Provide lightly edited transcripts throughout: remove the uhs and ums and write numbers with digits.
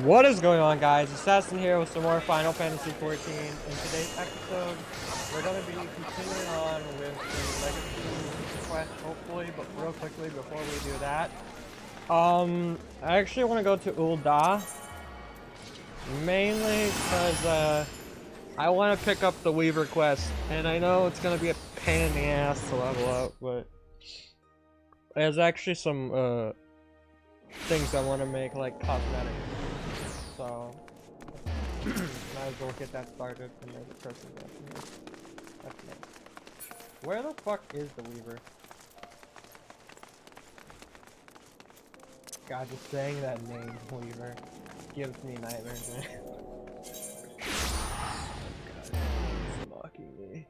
What is going on, guys? Assassin here with some more Final Fantasy XIV. In today's episode, we're going to be continuing on with the Legacy quest, hopefully, but real quickly before we do that, I actually want to go to Ul'dah, mainly because, I want to pick up the Weaver quest, and I know it's going to be a pain in the ass to level up, but there's actually some, things I want to make, like, cosmetic. So, might as well get that started and there's a person here. That's nice. Where the fuck is the Weaver? God, just saying that name, Weaver, gives me nightmares, man. God, it's mocking me.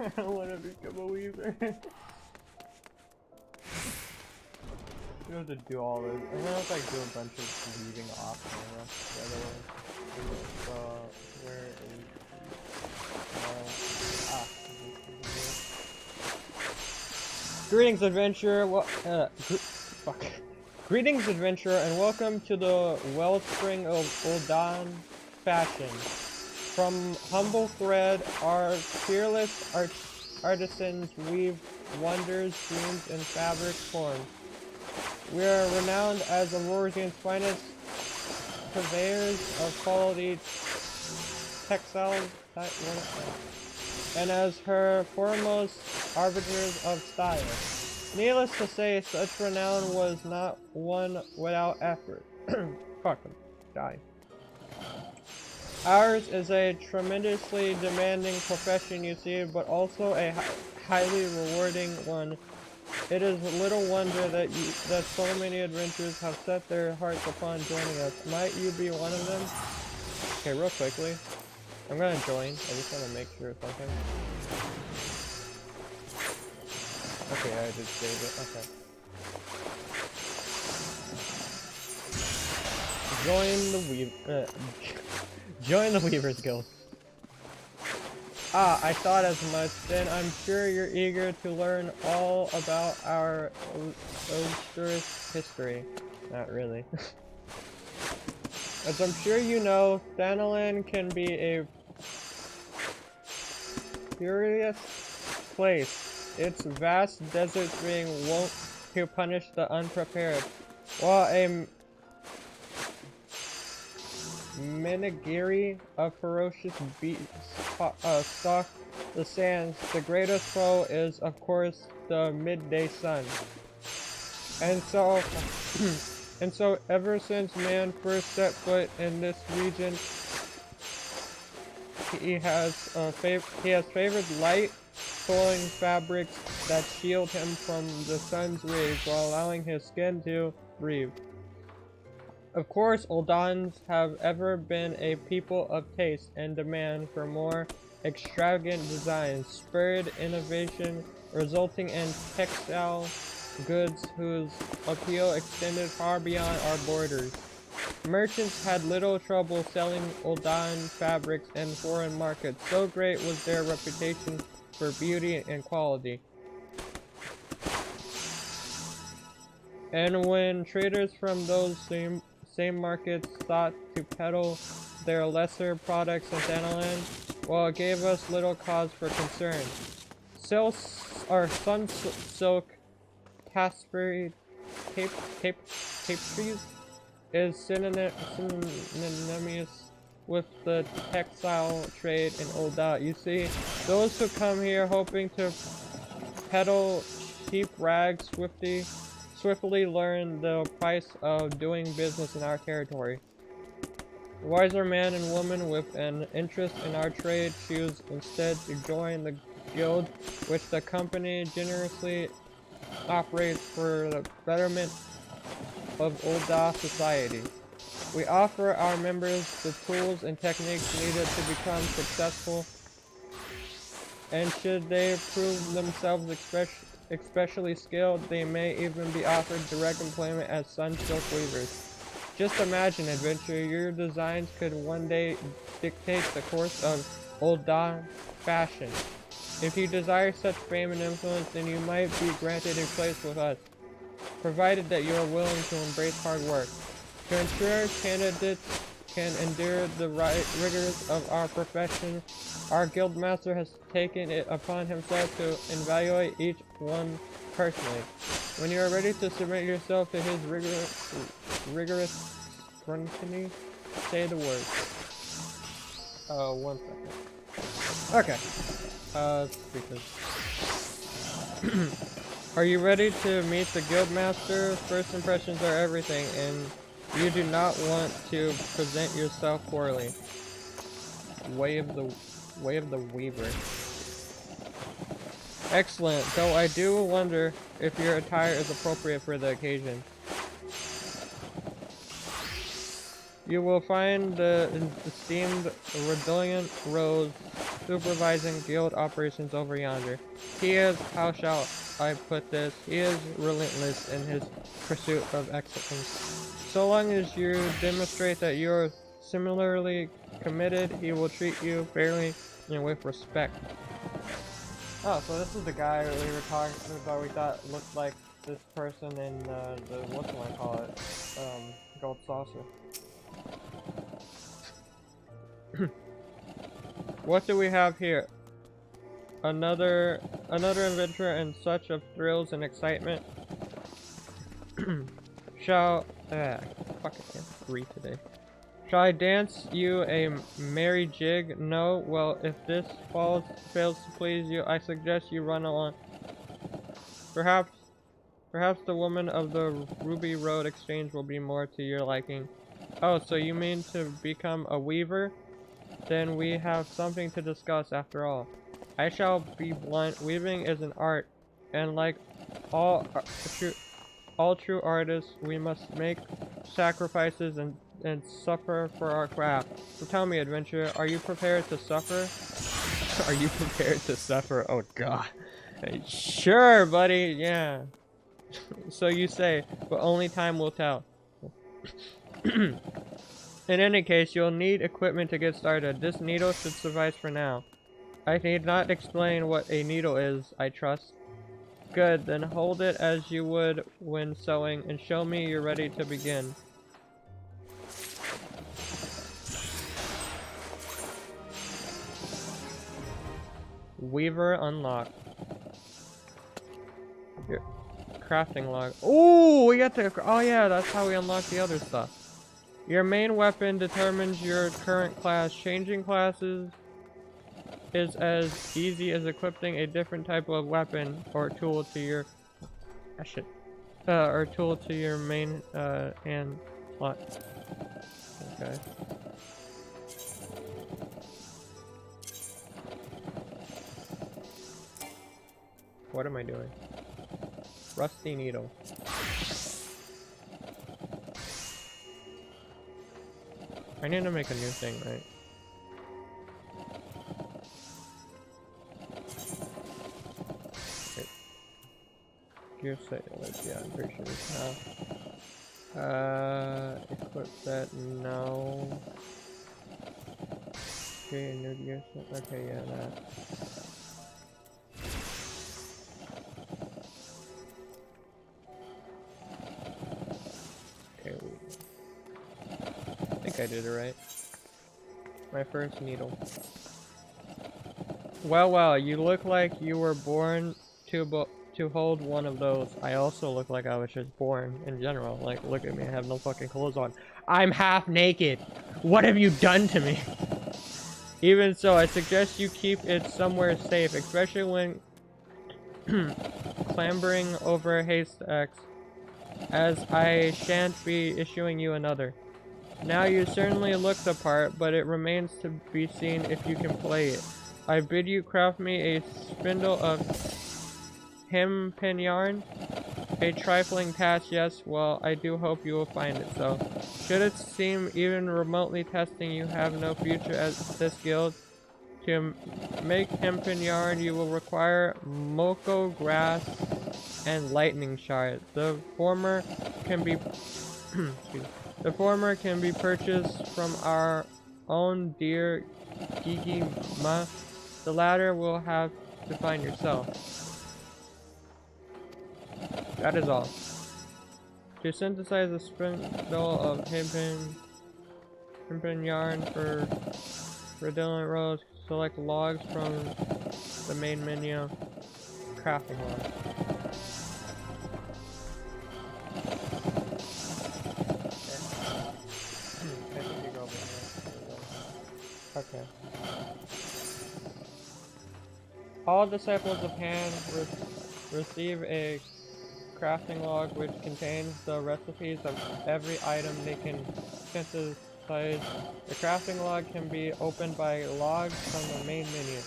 I don't want to become a Weaver. You have to do all this. I don't know if I do a bunch of leaving off camera, by the way. Where is... Greetings, adventurer. Fuck. Greetings, adventurer, and welcome to the wellspring of Ul'dah fashion. From humble thread, our fearless artisans weave wonders, dreams, and fabric forms. We are renowned as Aurorian's finest purveyors of quality textiles, and as her foremost arbiters of style. Needless to say, such renown was not won without effort. Fuck them. Die. Ours is a tremendously demanding profession, you see, but also a highly rewarding one. It is little wonder that so many adventurers have set their hearts upon joining us. Might you be one of them? Okay, real quickly. I'm gonna join. I just want to make sure something. Okay, I did save it. Okay. Join the Weaver's Guild. Ah, I thought as much. Then I'm sure you're eager to learn all about our illustrious history. Not really. As I'm sure you know, Thanalan can be a curious place. Its vast deserts being wont to punish the unprepared, while a Menagiri, a ferocious beast, stalk the sands. The greatest foe is, of course, the midday sun. And so, ever since man first set foot in this region, he has favored light, flowing fabrics that shield him from the sun's rays while allowing his skin to breathe. Of course, Uldahns have ever been a people of taste and demand for more extravagant designs, spurred innovation, resulting in textile goods whose appeal extended far beyond our borders. Merchants had little trouble selling Uldahn fabrics in foreign markets, so great was their reputation for beauty and quality. And when traders from those same markets sought to peddle their lesser products in Thanalan, well, it gave us little cause for concern. Sun silk tapestries is synonymous with the textile trade in Ul'dah. You see, those who come here hoping to peddle cheap rags swiftly learn the price of doing business in our territory. The wiser man and woman with an interest in our trade choose instead to join the guild, which the company generously operates for the betterment of Ul'dah society. We offer our members the tools and techniques needed to become successful, and should they prove themselves especially skilled, they may even be offered direct employment as Sun Silk Weavers. Just imagine, adventurer, your designs could one day dictate the course of Ul'dah fashion. If you desire such fame and influence, then you might be granted a place with us, provided that you are willing to embrace hard work. To ensure candidates can endure the rigors of our profession, our guild master has taken it upon himself to evaluate each one personally. When you are ready to submit yourself to his rigorous scrutiny, say the word. 1 second. Okay. Speakers. Are you ready to meet the guild master? First impressions are everything, and you do not want to present yourself poorly. Way of the Weaver. Excellent, though I do wonder if your attire is appropriate for the occasion. You will find the esteemed Redolient Rose supervising guild operations over yonder. He is, how shall I put this, he is relentless in his pursuit of excellence. So long as you demonstrate that you are similarly committed, he will treat you fairly and with respect. Oh, so this is the guy we were talking about. We thought looked like this person in the whatchamacallit, Gold Saucer. What do we have here? Another adventure and such of thrills and excitement. Shall fuck, I can't read today. Shall I dance you a merry jig? No? Well, if this fails to please you, I suggest you run along. Perhaps the woman of the Ruby Road Exchange will be more to your liking. Oh, so you mean to become a weaver? Then we have something to discuss after all. I shall be blunt, weaving is an art, and like all true artists, we must make sacrifices and suffer for our craft. So tell me, adventurer, are you prepared to suffer? Are you prepared to suffer? Oh god. Sure, buddy, yeah. So you say, but only time will tell. In any case, you'll need equipment to get started. This needle should suffice for now. I need not explain what a needle is, I trust. Good, then hold it as you would when sewing, and show me you're ready to begin. Weaver unlocked. Here. Crafting log. Ooh, we got the. Oh yeah, that's how we unlock the other stuff. Your main weapon determines your current class. Changing classes is as easy as equipping a different type of weapon or tool to your. Or tool to your main hand slot. Okay. What am I doing? Rusty needle. I need to make a new thing, right? Okay. Gear set, yeah, I'm pretty sure it's now. Equip that, no. Okay, new gear set, okay, yeah, that. I did it right. My first needle. Well, you look like you were born to hold one of those. I also look like I was just born in general. Like, look at me, I have no fucking clothes on. I'm half naked! What have you done to me? Even so, I suggest you keep it somewhere safe, especially when clambering over haystacks, as I shan't be issuing you another. Now you certainly look the part, but it remains to be seen if you can play it. I bid you craft me a spindle of hempen yarn. A trifling task, yes, well, I do hope you will find it so. Should it seem even remotely testing, you have no future at this guild. To make hempen yarn, you will require moko grass and lightning shard. The former can be The former can be purchased from our own dear Gigi Ma. The latter will have to find yourself. That is all. To synthesize a spindle of hempen yarn for redundant rows, select logs from the main menu. Crafting log. Okay. All disciples of Han receive a crafting log which contains the recipes of every item they can synthesize. The crafting log can be opened by logs from the main menu.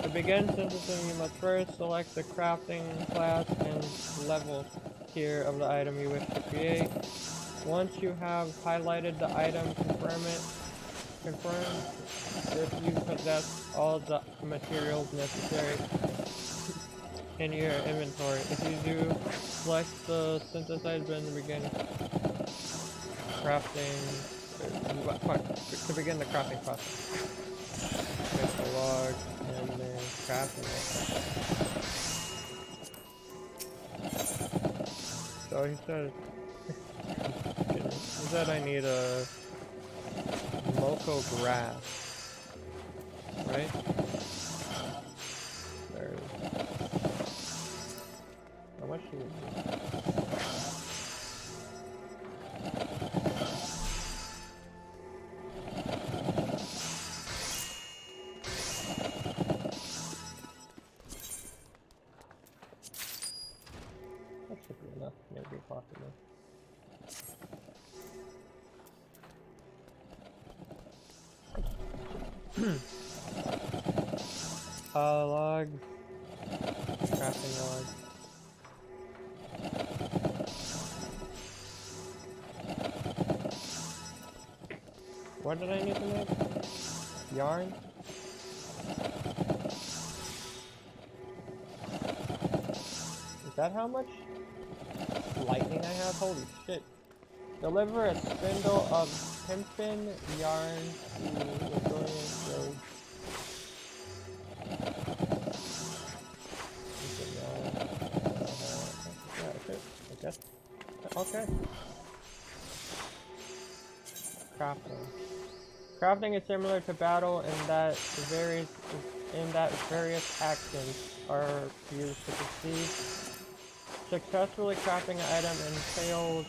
To begin synthesizing, you must first select the crafting class and level tier of the item you wish to create. Once you have highlighted the item, confirm if you possess all the materials necessary in your inventory. If you do, select the synthesize button to begin crafting. To begin the crafting process. Get the log and then crafting it. So he said I need a Moco grass, right? There's how much do we need? That should be enough, maybe possibly. Log. Crafting log. What did I need to make? Yarn? Is that how much lightning I have? Holy shit. Deliver a spindle of hempen yarn to Resilient Road. Okay. Crafting. Crafting is similar to battle in that various actions are used to succeed. Successfully crafting an item entails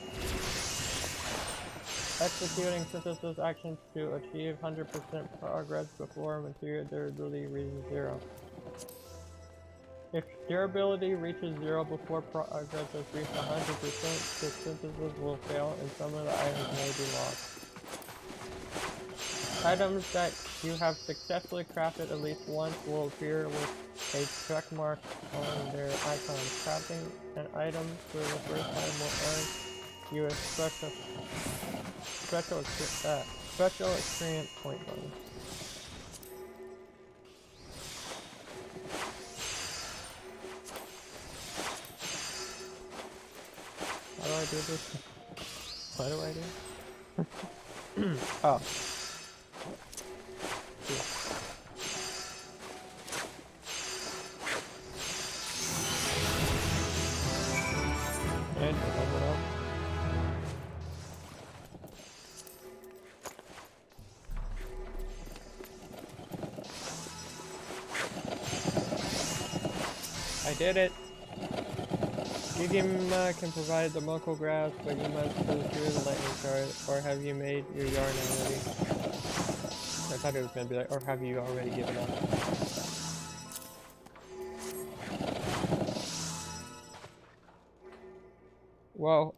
executing synthesis actions to achieve 100% progress before material durability reaches 0. If durability reaches 0 before progress has reached 100%, the synthesis will fail and some of the items may be lost. Items that you have successfully crafted at least once will appear with a check mark on their icon. Crafting an item for the first time will earn you a special experience point bonus. How do I do this? What do I do? Oh. And open up. I did it! Yugima can provide the Moco grass, but you must go through the lightning card, or have you made your yarn already? I thought it was gonna be like, or have you already given up? Well,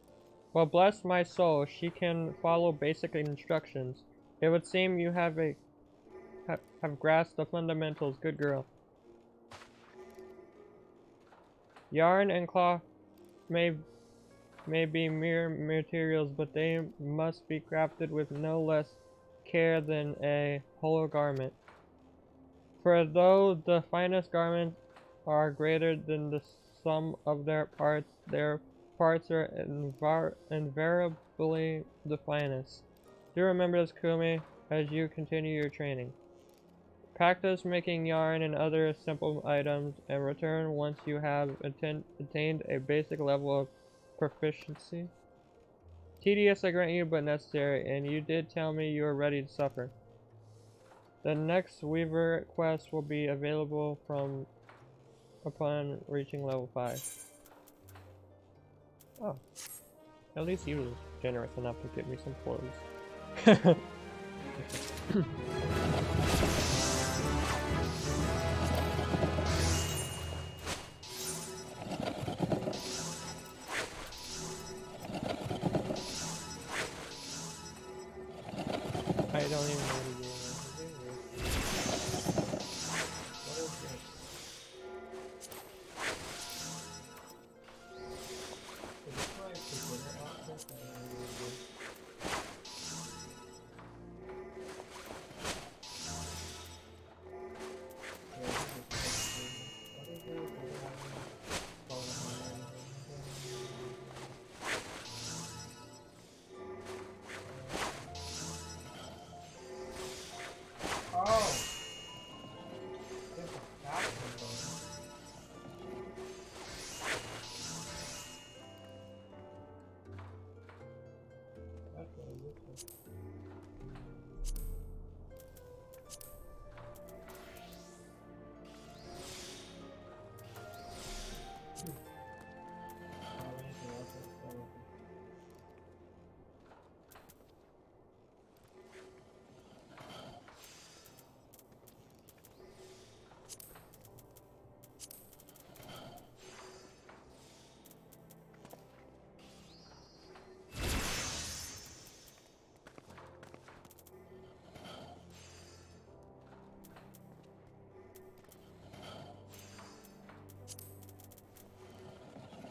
bless my soul, she can follow basic instructions. It would seem you have grasped the fundamentals, good girl. Yarn and cloth may be mere materials, but they must be crafted with no less care than a whole garment. For though the finest garments are greater than the sum of their parts are invariably the finest. Do remember this, Kumi, as you continue your training. Practice making yarn and other simple items, and return once you have attained a basic level of proficiency. Tedious, I grant you, but necessary, and you did tell me you were ready to suffer. The next Weaver quest will be available upon reaching level 5. Oh. At least he was generous enough to give me some clothes. I don't even know what he's doing. What is this? Is this my beginner outfit? I don't know what it is.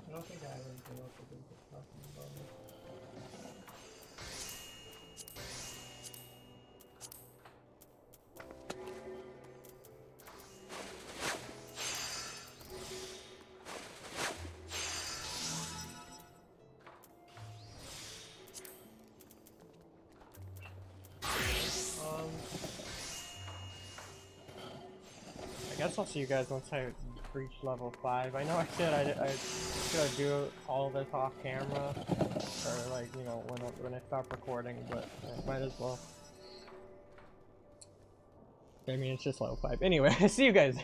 I don't think I have anything else to do with talking about it. I guess I'll see you guys once I reach level 5. I know I said I should do all this off camera, or like, you know, when I stop recording, but I might as well. I mean, it's just level 5. Anyway, see you guys.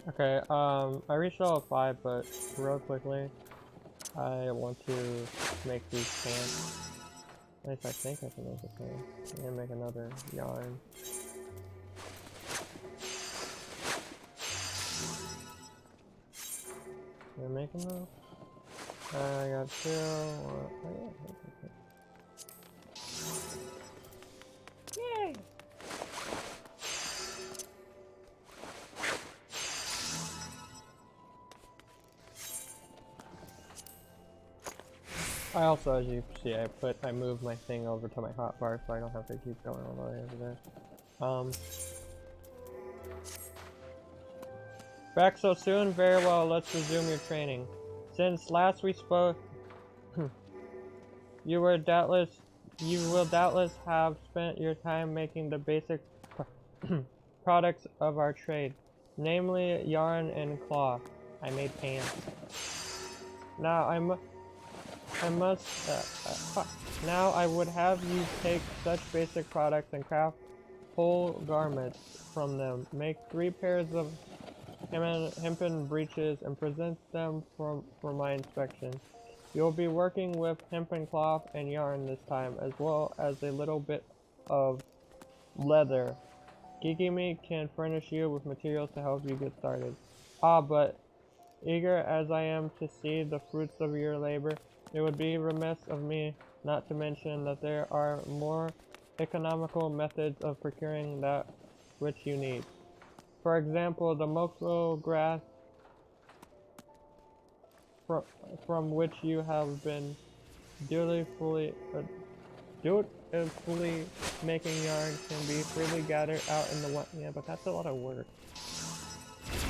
Okay, I reached level 5, but real quickly, I want to make these pants. At least I think I can make a pants. I'm gonna make another yarn. Am I making those? I got 2. Oh yeah. Yay! I also, as you see, I moved my thing over to my hotbar so I don't have to keep going all the way over there. Back so soon? Very well, let's resume your training. Since last we spoke, you will doubtless have spent your time making the basic products of our trade, namely yarn and cloth. I made pants. Now now I would have you take such basic products and craft whole garments from them. Make 3 pairs of hempen breeches and present them for my inspection. You'll be working with hempen cloth and yarn this time, as well as a little bit of leather. Gigimi can furnish you with materials to help you get started. But eager as I am to see the fruits of your labor, it would be remiss of me not to mention that there are more economical methods of procuring that which you need. For example, the moko grass from which you have been dutifully making yarn can be freely gathered out in the wild. Yeah, but that's a lot of work.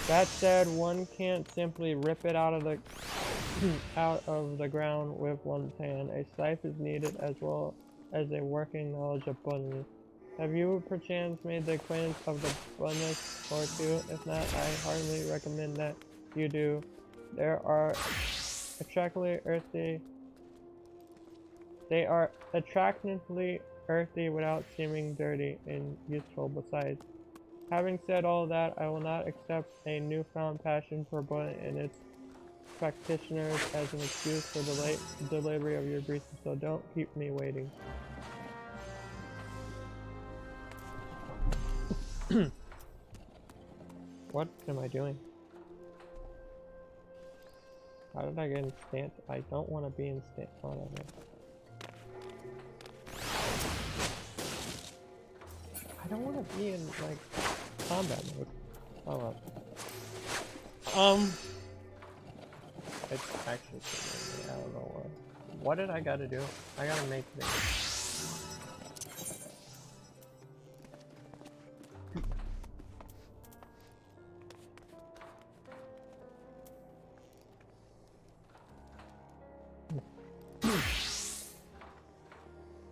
That said, one can't simply rip it out of the ground with one's hand. A scythe is needed as well as a working knowledge of botany. Have you perchance made the acquaintance of the bonus or two? If not, I heartily recommend that you do. There are attractively earthy. They are attractively earthy without seeming dirty and useful besides. Having said all that, I will not accept a newfound passion for bullet and its practitioners as an excuse for the late delivery of your greases, so don't keep me waiting. What am I doing? How did I get in stance? I don't want to be in stance. Oh, no, no. I don't want to be in, like, combat mode. Oh, well. It's actually killing me. I don't know what did I gotta do? I gotta make things.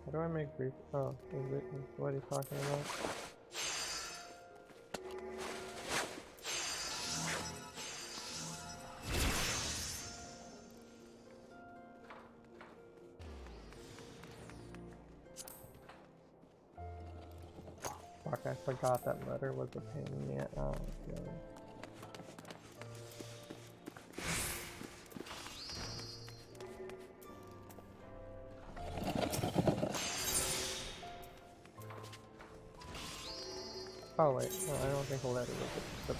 How do I make brief? Oh, is it what he's talking about? Fuck, I forgot that letter was a pain in the ass. Oh, God. Oh wait, no, I don't think a letter was a I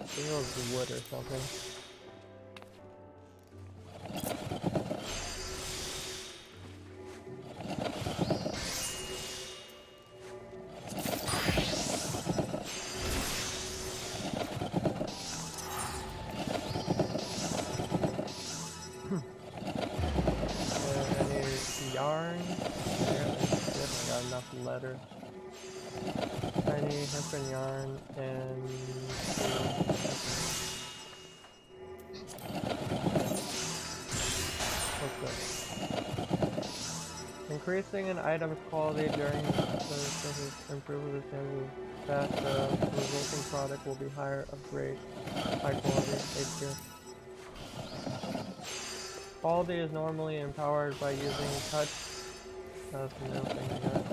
think it was wood or something. I need yarn. Yeah, I got enough leather. Tiny hemp and yarn and what's this? Increasing an item's quality during the process improves the chances that the resulting product will be higher of grade, high quality, HQ. Quality is normally empowered by using touch. That's the new thing I got.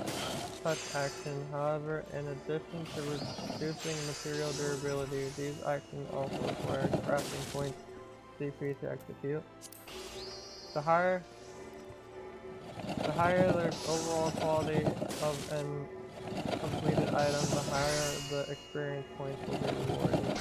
Touch action. However, in addition to reducing material durability, these actions also require crafting points CP to execute. The higher the overall quality of an completed item, the higher the experience points will be rewarded.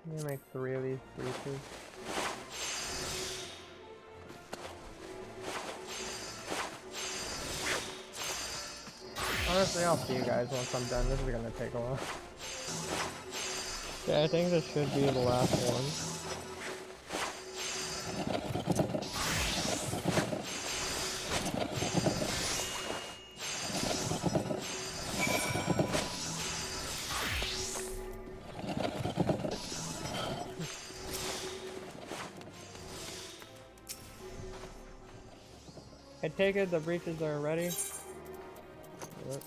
I'm gonna make 3 of these breaches. Honestly, I'll see you guys once I'm done. This is gonna take a while. Yeah, I think this should be the last one. I take it the breaches are ready. Yep.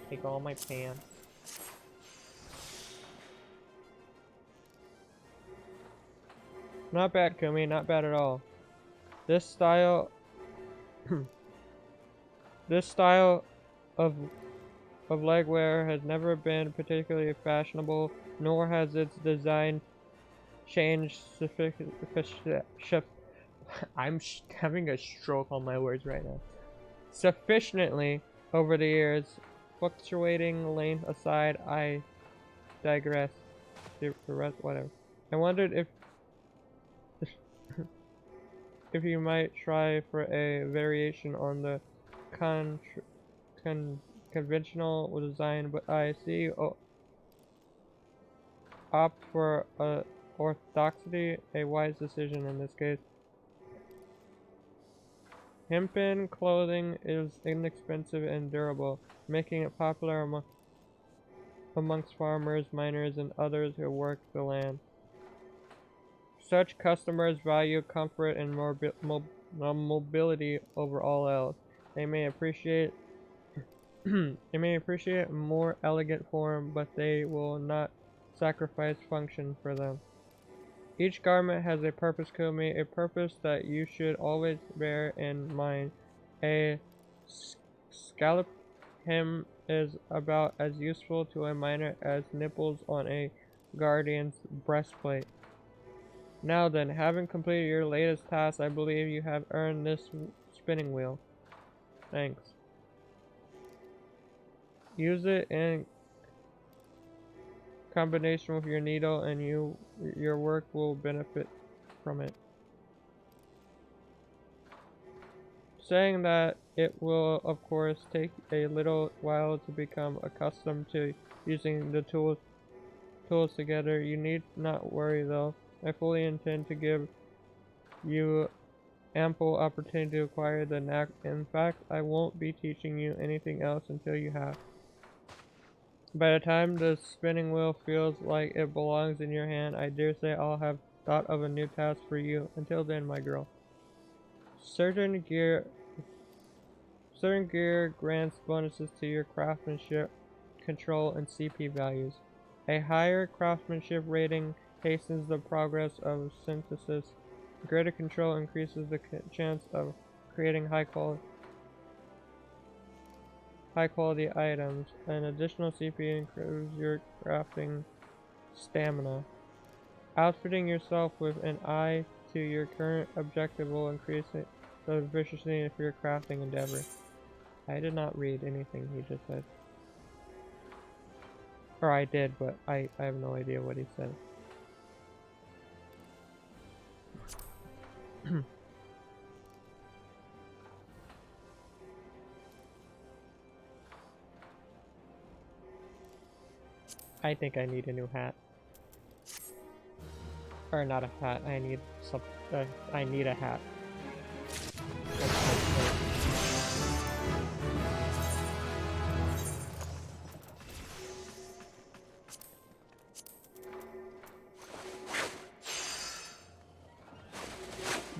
Take all my pants. Not bad, Kumi, not bad at all. This style this style of legwear has never been particularly fashionable, nor has its design changed I'm having a stroke on my words right now. Sufficiently over the years. Fluctuating length aside, I digress. The rest, whatever. I wondered if you might try for a variation on the con conventional design, but I see opt for orthodoxy, a wise decision in this case. Hempen clothing is inexpensive and durable, making it popular amongst farmers, miners, and others who work the land. Such customers value comfort and mobility over all else. They may appreciate a more elegant form, but they will not sacrifice function for them. Each garment has a purpose, Kumi, a purpose that you should always bear in mind. A scallop hem is about as useful to a miner as nipples on a guardian's breastplate. Now then, having completed your latest task, I believe you have earned this spinning wheel. Thanks. Use it in combination with your needle and your work will benefit from it. Saying that, it will of course take a little while to become accustomed to using the tools together. You need not worry though. I fully intend to give you ample opportunity to acquire the knack. In fact, I won't be teaching you anything else until you have. By the time the spinning wheel feels like it belongs in your hand, I dare say I'll have thought of a new task for you. Until then, my girl. Certain gear grants bonuses to your craftsmanship, control, and CP values. A higher craftsmanship rating hastens the progress of synthesis. Greater control increases the chance of creating high quality items. An additional CP improves your crafting stamina. Outfitting yourself with an eye to your current objective will increase the efficiency of your crafting endeavor. I did not read anything he just said. Or I did, but I have no idea what he said. I think I need a new hat. Or not a hat, I need I need a hat.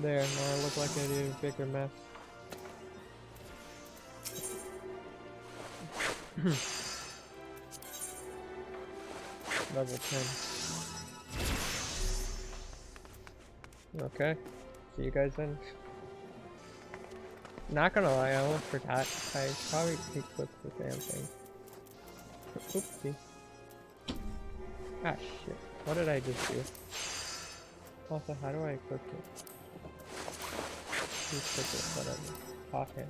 There, now I look like I did a bigger mess. Level 10. Okay, see you guys then. Not gonna lie, I almost forgot. I probably equipped the damn thing. Oopsie. Ah shit, what did I just do? Also, how do I equip it? Equip it, whatever. Okay.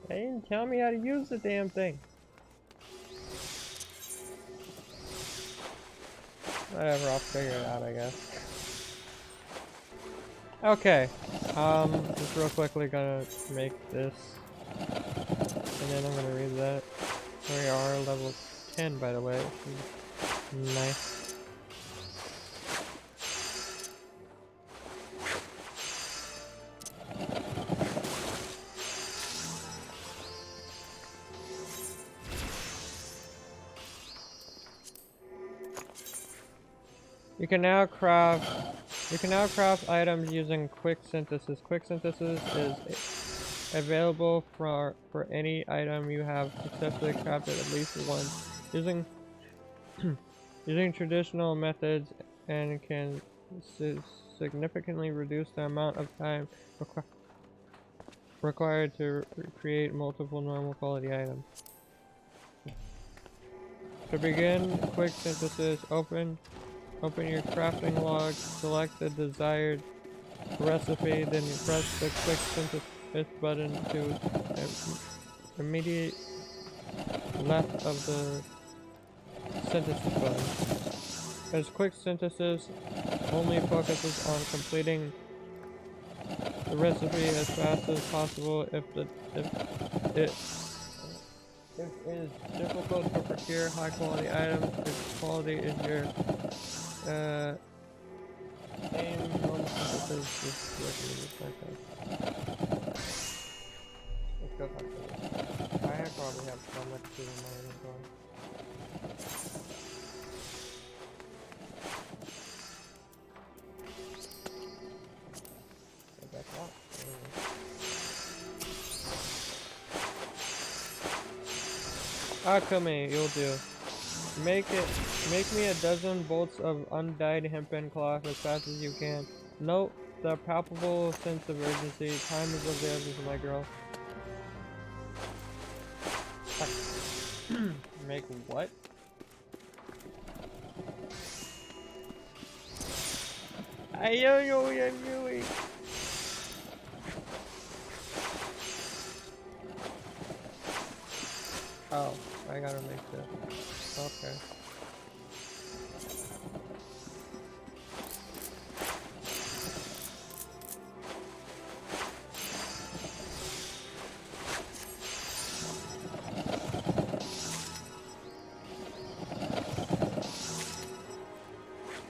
They didn't tell me how to use the damn thing. Whatever, I'll figure it out, I guess. Okay, just real quickly gonna make this, and then I'm gonna read that. We are level 10, by the way, which is nice. You can now craft items using quick synthesis. Quick synthesis is available for any item you have successfully crafted at least once using traditional methods and can significantly reduce the amount of time required to create multiple normal quality items. To begin quick synthesis, open your crafting log, select the desired recipe, then you press the quick synthesis button to immediate left of the synthesis button. As quick synthesis only focuses on completing the recipe as fast as possible. If it is difficult to procure high quality items, if quality is your aim, normal synthesis is recommended. Let's go talk to this. I probably have so much food in my inventory. Akame, you'll do. Make me a dozen bolts of undyed hempen cloth as fast as you can. Note the palpable sense of urgency. Time is of the essence, my girl. Make what? I don't know what I'm doing. Oh, I gotta make this. Okay.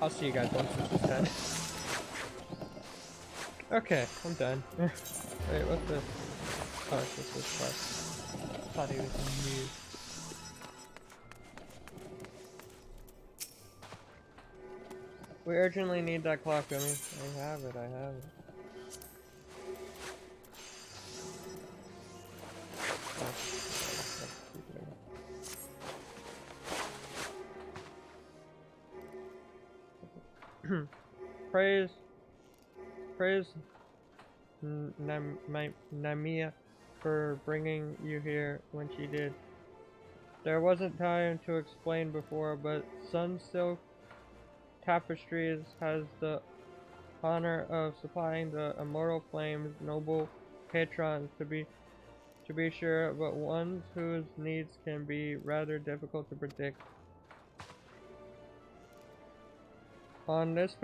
I'll see you guys once this is done. Okay, I'm done. Wait, what's this? Oh, it's just this part. Thought he was new. We urgently need that clock, Gummy. I have it, I have it. Praise Namiya for bringing you here when she did. There wasn't time to explain before, but Sunsilk Tapestries has the honor of supplying the Immortal Flame's noble patrons to be sure, but ones whose needs can be rather difficult to predict. On this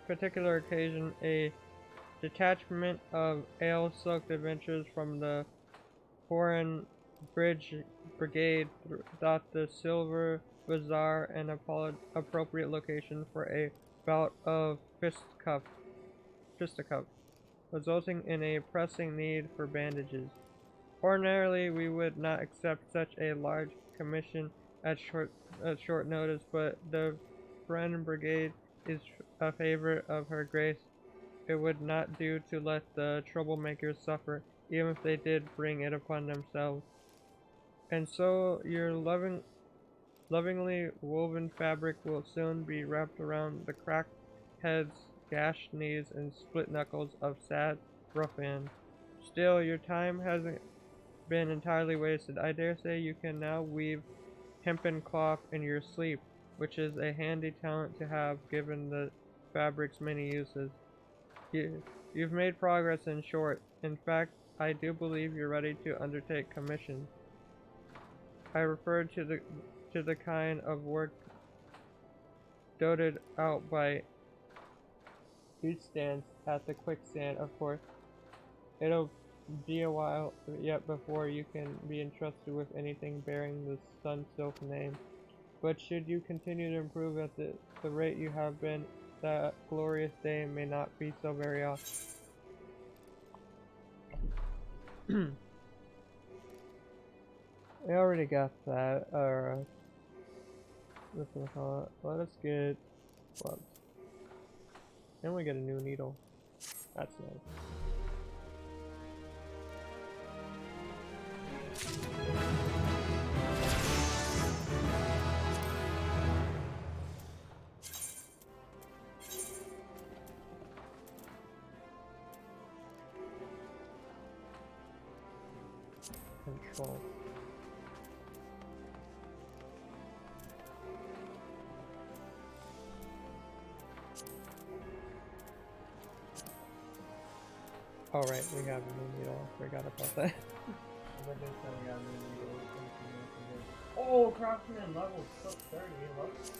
particular occasion, a detachment of ale-soaked adventurers from the Foreign Bridge Brigade thought the Silver Bazaar an appropriate location for a bout of fisticuffs, resulting in a pressing need for bandages. Ordinarily, we would not accept such a large commission at short notice, but the Foreign Brigade is a favorite of Her Grace. It would not do to let the troublemakers suffer, even if they did bring it upon themselves. And so your lovingly woven fabric will soon be wrapped around the cracked heads, gashed knees, and split knuckles of sad ruffians. Still, your time hasn't been entirely wasted. I dare say you can now weave hempen cloth in your sleep, which is a handy talent to have given the fabric's many uses. You've made progress, in short. In fact, I do believe you're ready to undertake commissions. I referred to the kind of work doted out by food stands at the quicksand, of course. It'll be a while yet before you can be entrusted with anything bearing the Sunsilk name. But should you continue to improve at the rate you have been, that glorious day may not be so very off. I already got that. Alright. Let us get gloves. And we get a new needle. That's nice. control. Oh right, we have a new needle. Forgot about that. Oh, Craftsman level 30. Let's go.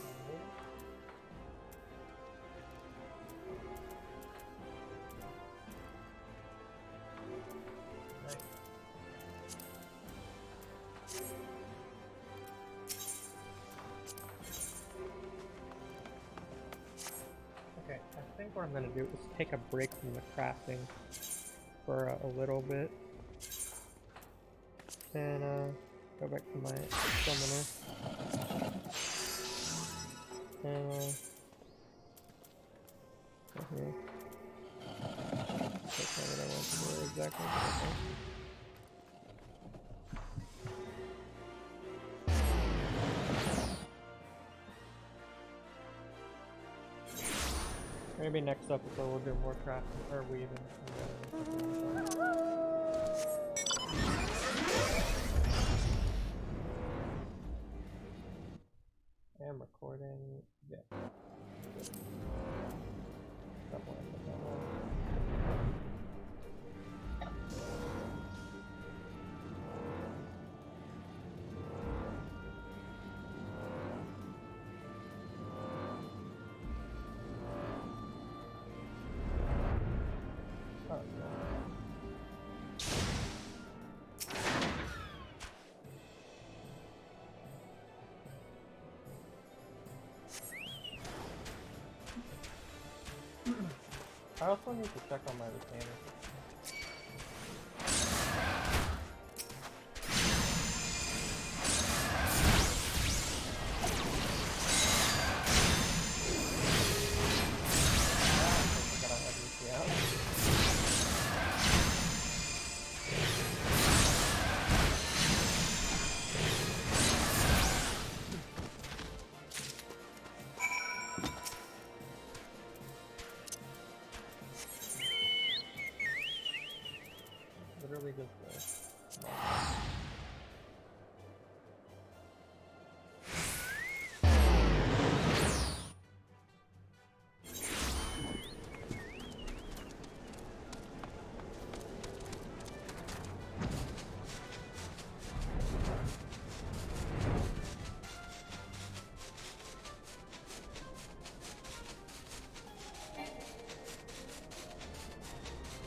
Okay, I think what I'm gonna do is take a break from the crafting for a little bit, and go back to my summoner, and go here. That's not what I want to do exactly, but okay. Maybe next episode we'll do more crafting or weaving. I am recording. Yeah. I also need to check on my retainer. Literally just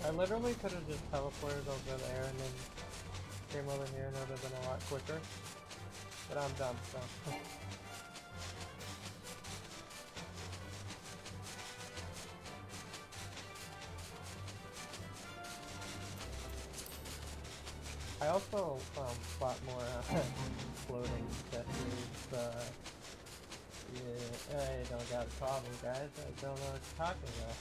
I literally could have just teleported over there and then came over here and it would have been a lot quicker. But I'm dumb, so. I also bought more floating accessories. Yeah, I don't got a problem, guys. I don't know what you're talking about.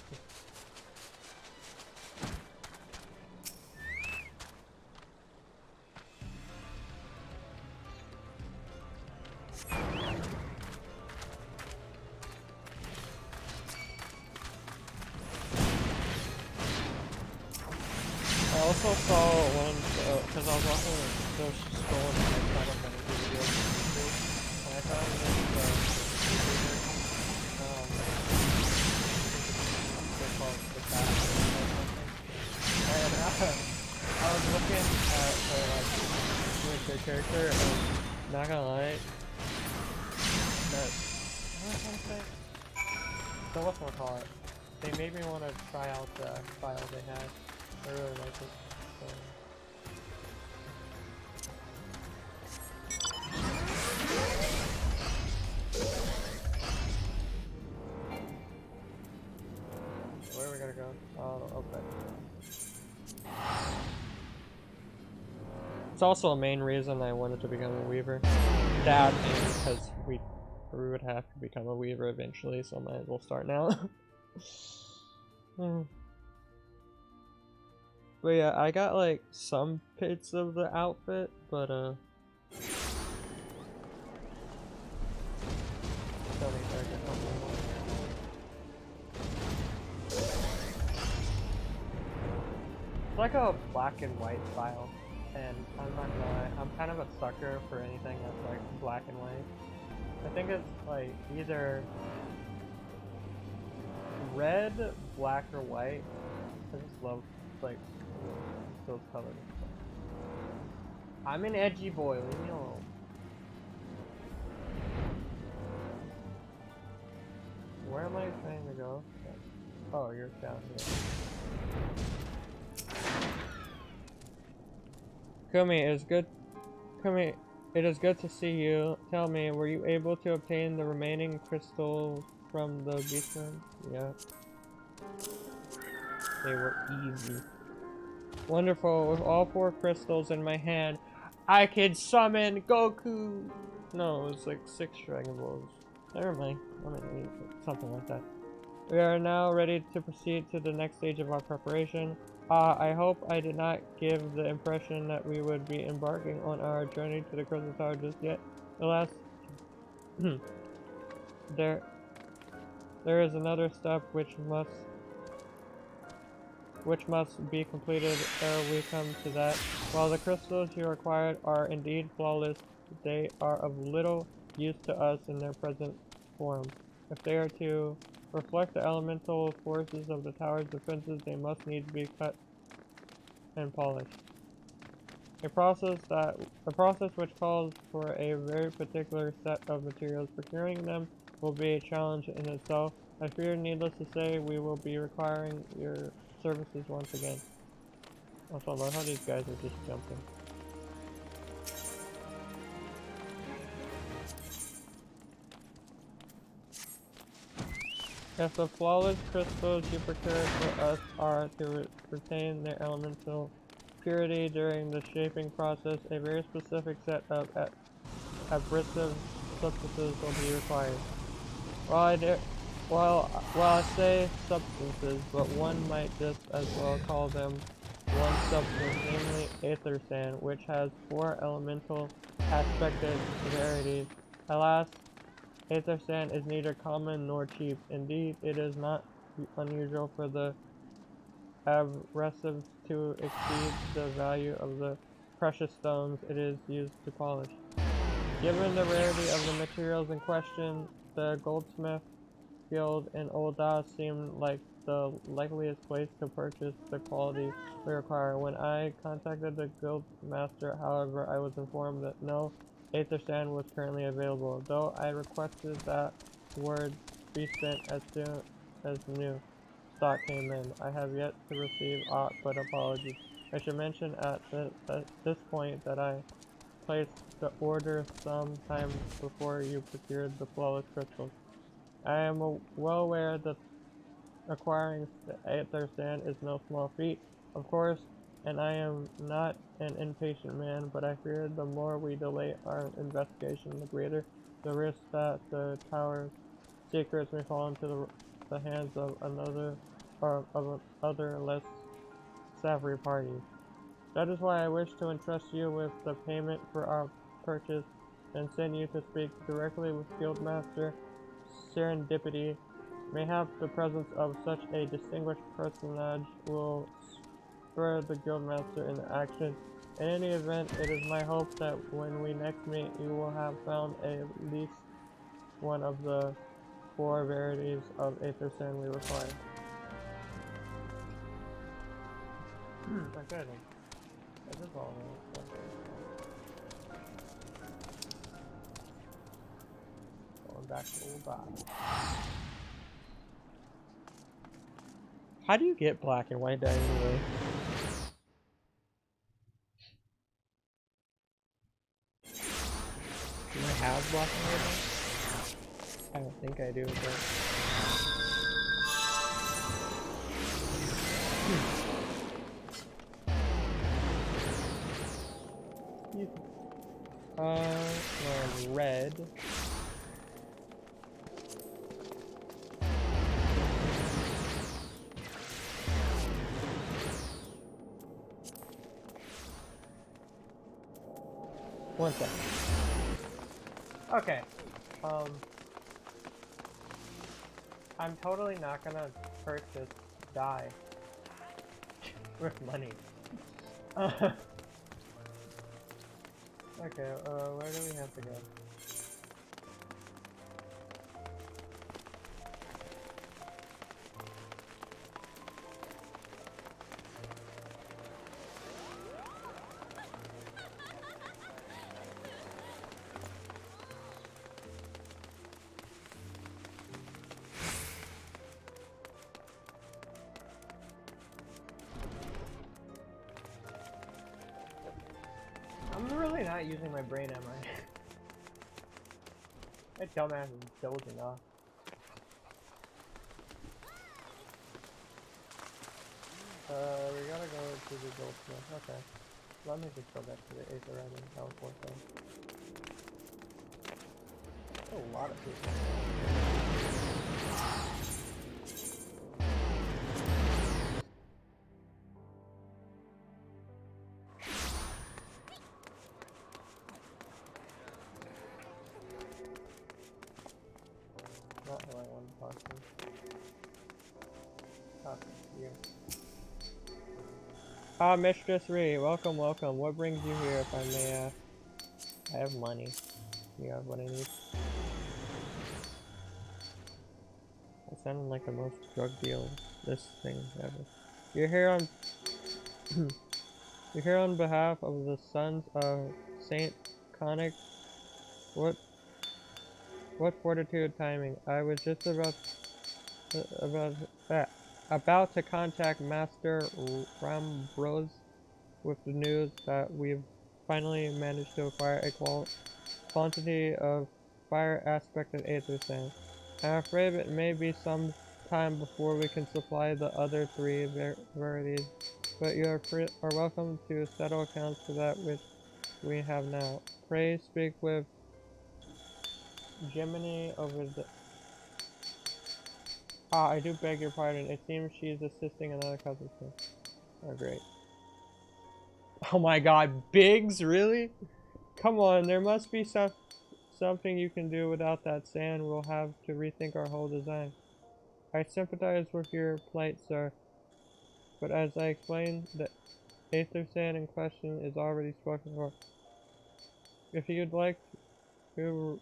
I also saw one, because I was watching those scrolling and I found many videos on YouTube, and I found this they're called the Battle or something, and I was looking at their character, and not gonna lie, that, what was I gonna say? So whatchamacallit, they made me want to try out the file they had. I really like it. Where are we gonna go? Oh, okay. It's also a main reason I wanted to become a weaver. That and because we would have to become a weaver eventually, so might as well start now. But yeah, I got like some bits of the outfit, but it's like a black and white file. and I'm not gonna lie, I'm kind of a sucker for anything that's like black and white. I think it's like either red, black, or white. I just love like those colors. I'm an edgy boy, leave me alone. Where am I trying to go? Oh, you're down here. Kumi, it is good. Kumi, it is good to see you. Tell me, were you able to obtain the remaining crystals from the beacon? Yeah. They were easy. Wonderful. With all 4 crystals in my hand, I can summon Goku! No, it was like 6 Dragon Balls. Never mind. I'm an idiot. Something like that. We are now ready to proceed to the next stage of our preparation. I hope I did not give the impression that we would be embarking on our journey to the Crystal Tower just yet. Alas, there is another step which must be completed ere we come to that. While the crystals you required are indeed flawless, they are of little use to us in their present form. If they are to reflect the elemental forces of the tower's defenses, they must needs be cut and polished. A process which calls for a very particular set of materials. Procuring them will be a challenge in itself. I fear, needless to say, we will be requiring your services once again. Also, I love how these guys are just jumping. If the flawless crystals you procured for us are to retain their elemental purity during the shaping process, a very specific set of abrasive substances will be required. While I say substances, but one might just as well call them one substance, namely aether sand, which has 4 elemental aspected varieties. Alas, aether sand is neither common nor cheap. Indeed, it is not unusual for the abrasives to exceed the value of the precious stones it is used to polish. Given the rarity of the materials in question, the goldsmith guild in Olda seemed like the likeliest place to purchase the quality we require. When I contacted the guild master, however, I was informed that no aether sand was currently available, though I requested that word be sent as soon as new stock came in. I have yet to receive aught but apologies. I should mention at this point that I placed the order some time before you procured the flawless crystals. I am well aware that acquiring aether sand is no small feat, of course, and I am not an impatient man, but I fear the more we delay our investigation, the greater the risk that the tower's secrets may fall into the hands of another or of other less savory parties. That is why I wish to entrust you with the payment for our purchase and send you to speak directly with Guildmaster Serendipity. Mayhap the presence of such a distinguished personage will spur the Guildmaster into action. In any event, it is my hope that when we next meet, you will have found at least one of the 4 varieties of aether sand we require. Okay then. That is all right. Going back to old body. How do you get black and white dye anyway? Do I have black and white dye? I don't think I do, but... Red. One second. Okay. I'm totally not gonna purchase dye with money. Okay, where do we have to go? I'm really not using my brain, am I? That dumbass is dozing off. We gotta go to the goldsmith. Okay. Let me just go back to the Aether Island teleport though. That's a lot of people. Not who I want to talk to. Talk to you. Ah, Mistress Ree, welcome, welcome. What brings you here, if I may ask? I have money. You have what I need. That sounded like the most drug deal this thing ever. You're here on you're here on behalf of the sons of Saint Conic. What fortitude timing. I was just about to contact Master Rambros with the news that we've finally managed to acquire a quantity of fire aspect of Aether Sand. I'm afraid it may be some time before we can supply the other three varieties, but you are welcome to settle accounts for that which we have now. Pray speak with Gemini over the... Ah, I do beg your pardon. It seems she's assisting another cousin. Oh, great. Oh my god, Biggs? Really? Come on, there must be something you can do without that sand. We'll have to rethink our whole design. I sympathize with your plight, sir, but as I explained, the Aether Sand in question is already spoken for. If you'd like to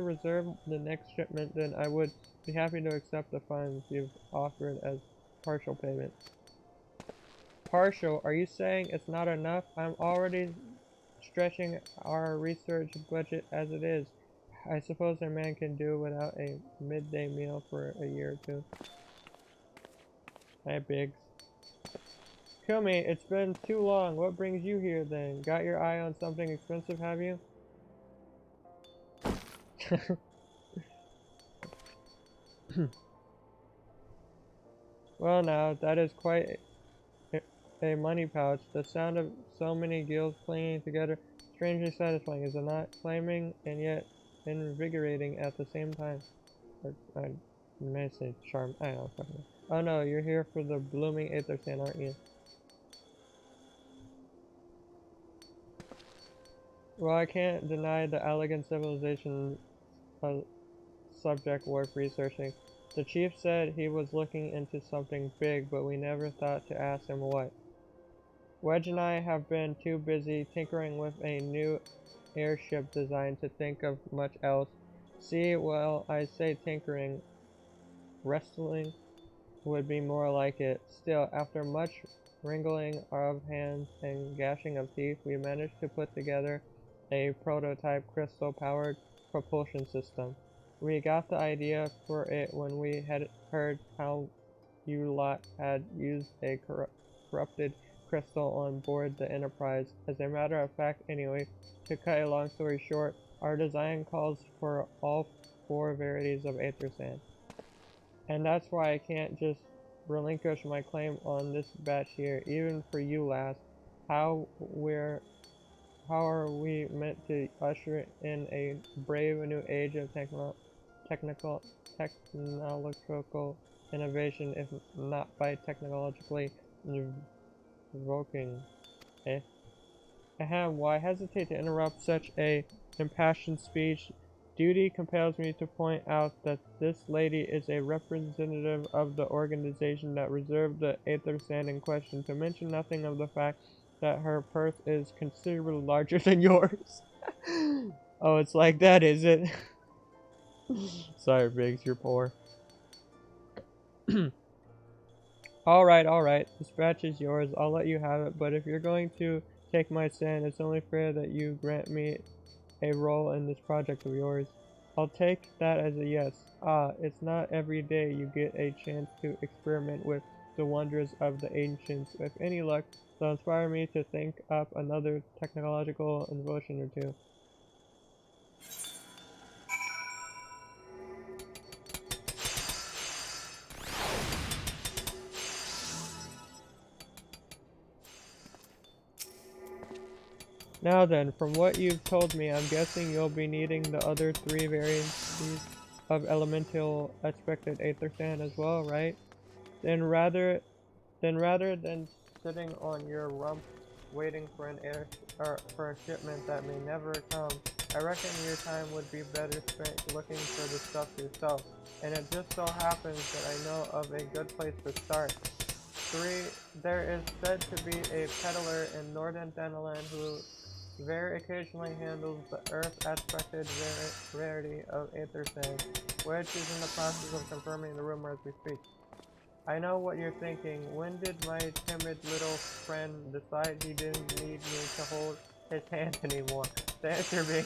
reserve the next shipment, then I would be happy to accept the funds you've offered as partial payment. Partial? Are you saying it's not enough? I'm already stretching our research budget as it is. I suppose a man can do without a midday meal for a year or two. Hey, Biggs. Kumi, it's been too long. What brings you here then? Got your eye on something expensive, have you? Well now, that is quite a money pouch. The sound of so many gills clinging together, strangely satisfying, is it not? Flaming and yet invigorating at the same time. I may say charm. I don't know. Oh no, you're here for the blooming Aether Sand, aren't you? Well, I can't deny the elegant civilization subject worth researching. The chief said he was looking into something big, but we never thought to ask him what. Wedge and I have been too busy tinkering with a new airship design to think of much else. See, well, I say tinkering. Wrestling would be more like it. Still, after much wrangling of hands and gashing of teeth, we managed to put together a prototype crystal-powered propulsion system. We got the idea for it when we had heard how you lot had used a corrupted crystal on board the Enterprise. As a matter of fact, anyway, to cut a long story short, our design calls for all 4 varieties of Aether Sand. And that's why I can't just relinquish my claim on this batch here, even for you lass. How are we meant to usher in a brave new age of technological innovation if not by technologically invoking? Ahem, why hesitate to interrupt such a impassioned speech? Duty compels me to point out that this lady is a representative of the organization that reserved the Aether Sand in question, to mention nothing of the fact that her purse is considerably larger than yours. Oh, it's like that, is it? Sorry, Biggs, you're poor. Alright, the scratch is yours. I'll let you have it, but if you're going to take my stand, it's only fair that you grant me a role in this project of yours. I'll take that as a yes. Ah, it's not every day you get a chance to experiment with the wonders of the ancients. With any luck, they'll inspire me to think up another technological invention or two. Now then, from what you've told me, I'm guessing you'll be needing the other 3 variances of elemental expected Aether Sand as well, right? Then rather than sitting on your rump waiting for for a shipment that may never come, I reckon your time would be better spent looking for the stuff yourself. And it just so happens that I know of a good place to start. 3. There is said to be a peddler in northern Denaland who very occasionally handles the earth-aspected rarity of Aether Sand, which is in the process of confirming the rumor as we speak. I know what you're thinking. When did my timid little friend decide he didn't need me to hold his hand anymore? The answer being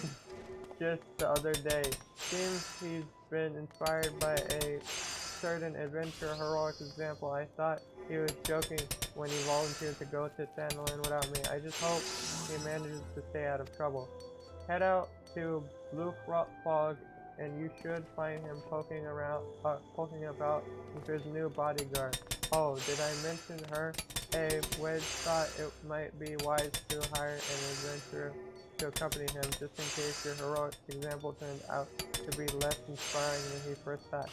just the other day. Seems he's been inspired by a certain adventure heroic example. I thought he was joking when he volunteered to go to Sandalin without me. I just hope he manages to stay out of trouble. Head out to Blue Fog and you should find him poking about with his new bodyguard. Oh, did I mention her? Hey, Wedge thought it might be wise to hire an adventurer to accompany him, just in case your heroic example turned out to be less inspiring than he first thought.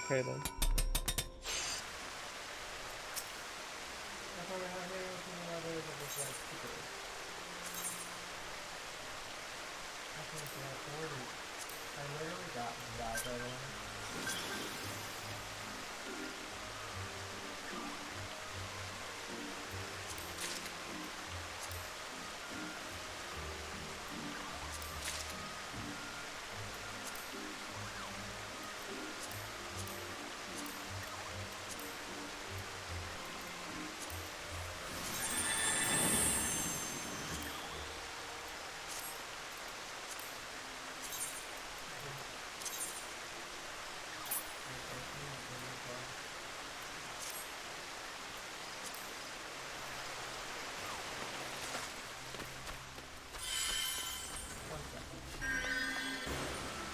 Okay then. I literally got that by the way.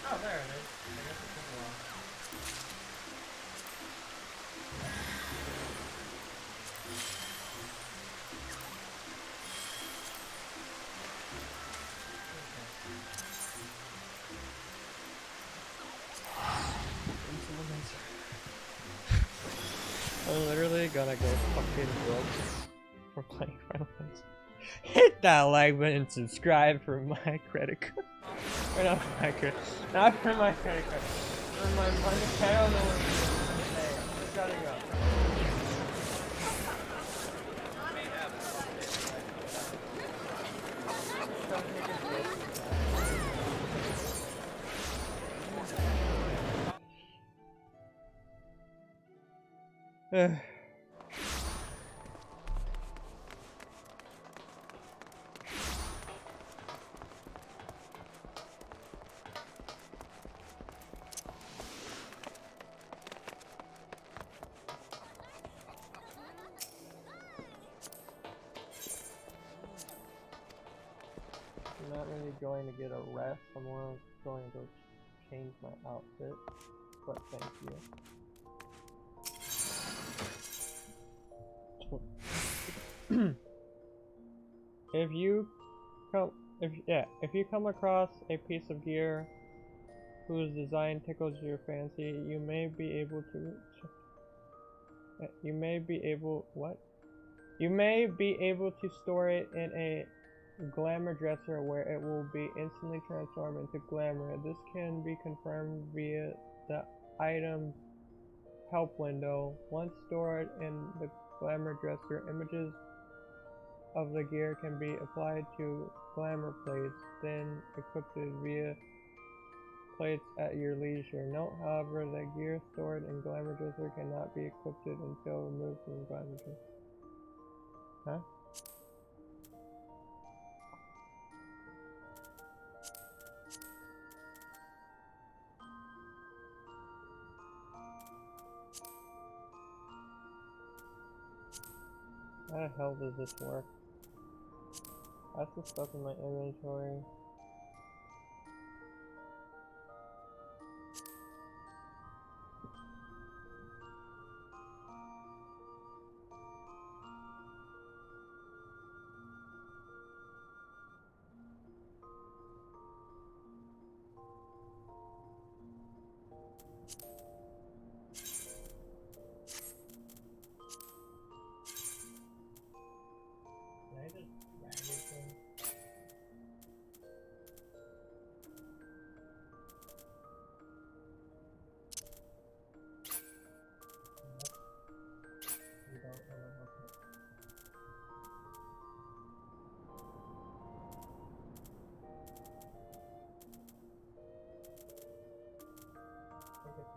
Oh, there it is. I guess it took a while. I'm literally gonna go fucking broke for playing Final Fantasy. Hit that like button and subscribe for my credit card. Or not my credit, not for my credit card. For my money. I don't know what to do. Hey, I'm just gotta go. I'm not really going to get a rest, I'm more going to go change my outfit, but thank you. If you come across a piece of gear whose design tickles your fancy, you may be able to store it in a glamour dresser where it will be instantly transformed into glamour. This can be confirmed via the item help window. Once stored in the glamour dresser, images of the gear can be applied to glamour plates, then equipped via plates at your leisure. Note, however, that gear stored in Glamour Dresser cannot be equipped until removed from Glamour Dresser. Huh? How the hell does this work? That's the stuff in my inventory. Can I just grab this thing? We don't want to look at. I think it's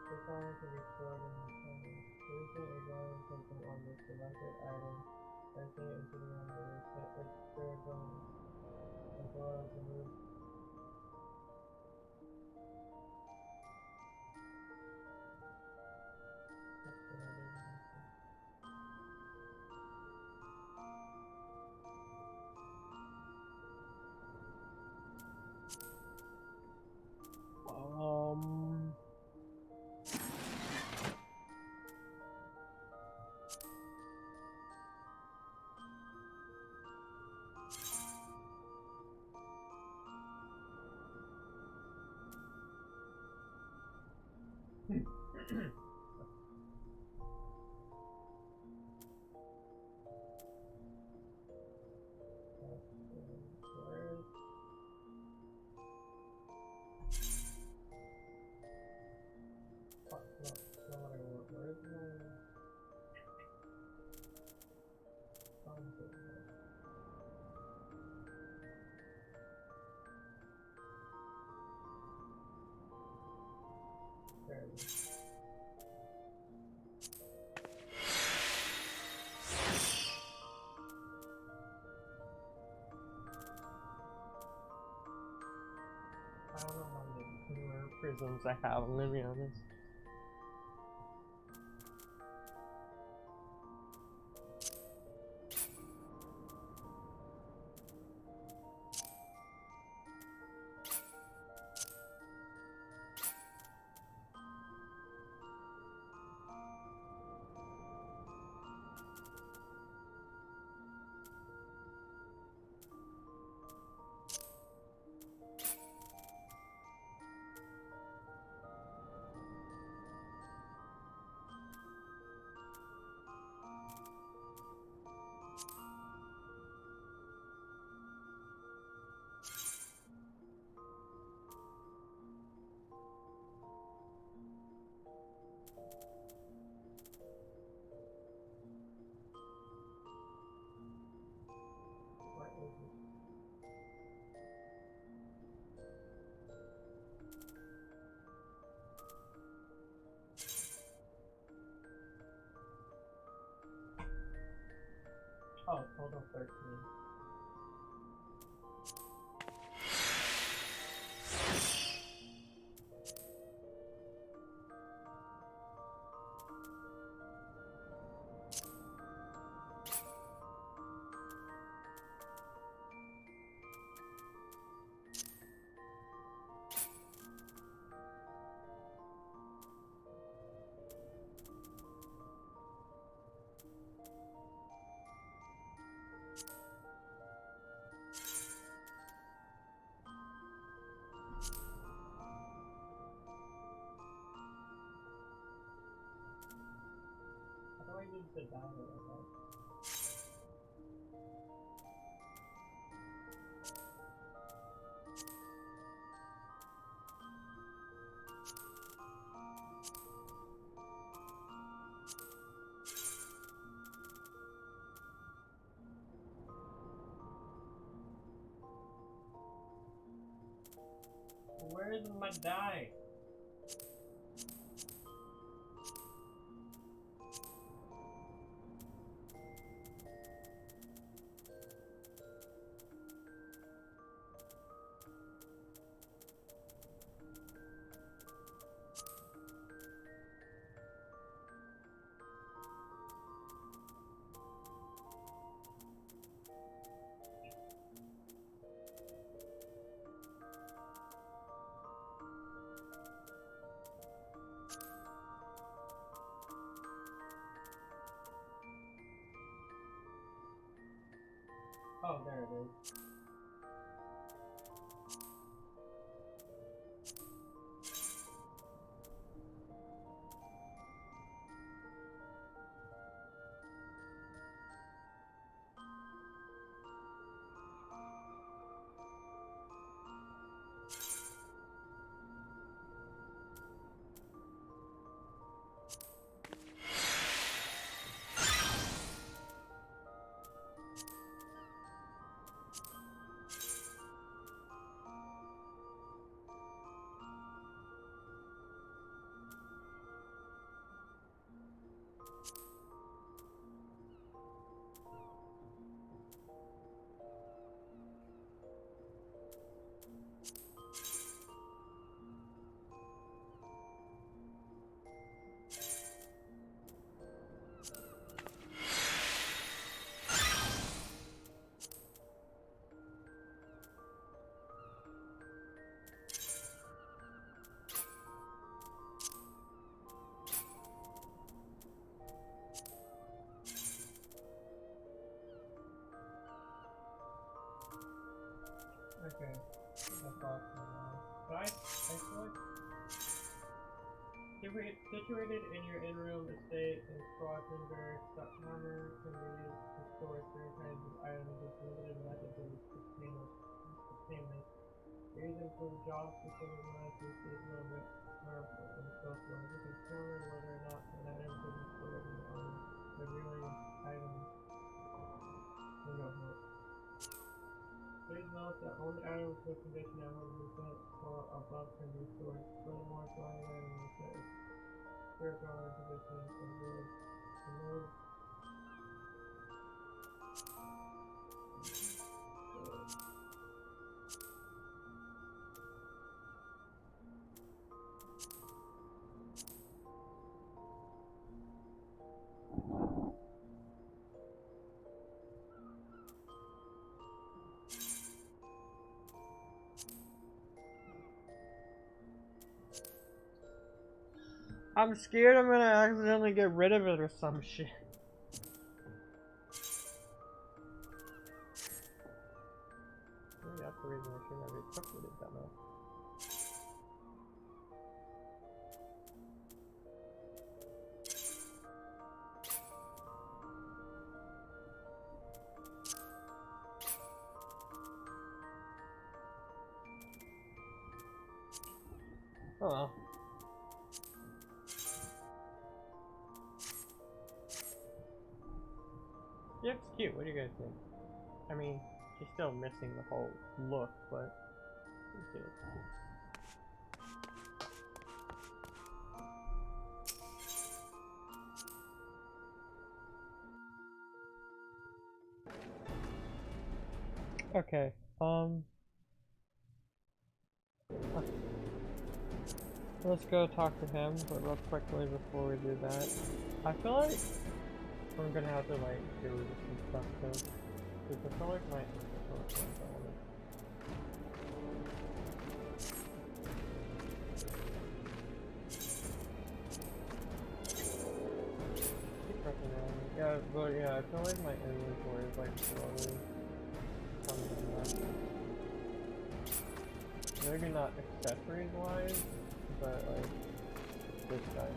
this item can be stored in the chamber. Releasing a drawing something on the selected item, pressing it into the chamber, reset its spirit drawing, as well as remove. That's what I did. Where's my content? There it is. I don't know how many prisms I have, I'm gonna be honest. What is it? Oh, total 13. How do I use the dial like Where's my die? Oh, there it is. Okay, that's awesome now. But I feel like situated in your in-room estate in Squattenberg, Hammer can be used to store certain kinds of items with limited methods of sustainment. These include jobs, specific methods, seasonal, harmful, and so forth. You can determine whether or not an item can be stored on reviewing items in notebook. Please note that only items with condition at 100% or above can be stored. Furthermore, storing an item is set spiritual condition of wood. Remove. I'm scared I'm gonna accidentally get rid of it or some shit. Maybe that's the reason I shouldn't have equipped with it that much. Oh well. Yeah, it's cute. What do you guys think? I mean, she's still missing the whole look, but it's cute. Okay, let's go talk to him, but real quickly before we do that, I feel like I'm gonna have to like do some stuff too, because I feel like my yeah, but yeah, I feel like my inventory is like slowly coming up. Maybe not accessories wise, but like this guy.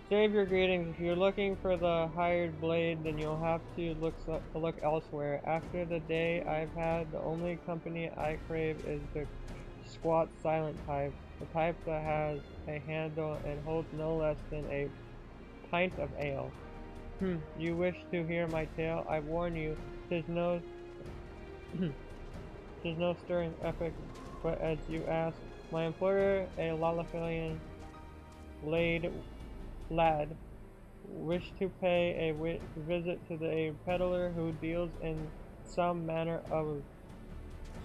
Save your greetings. If you're looking for the hired blade, then you'll have to look elsewhere. After the day I've had, the only company I crave is the squat silent type. the type that has a handle and holds no less than a pint of ale. You wish to hear my tale? I warn you, 'tis no 'tis no stirring epic, but as you ask, my employer, a Lalafilian lad, wished to pay a visit to a peddler who deals in some manner of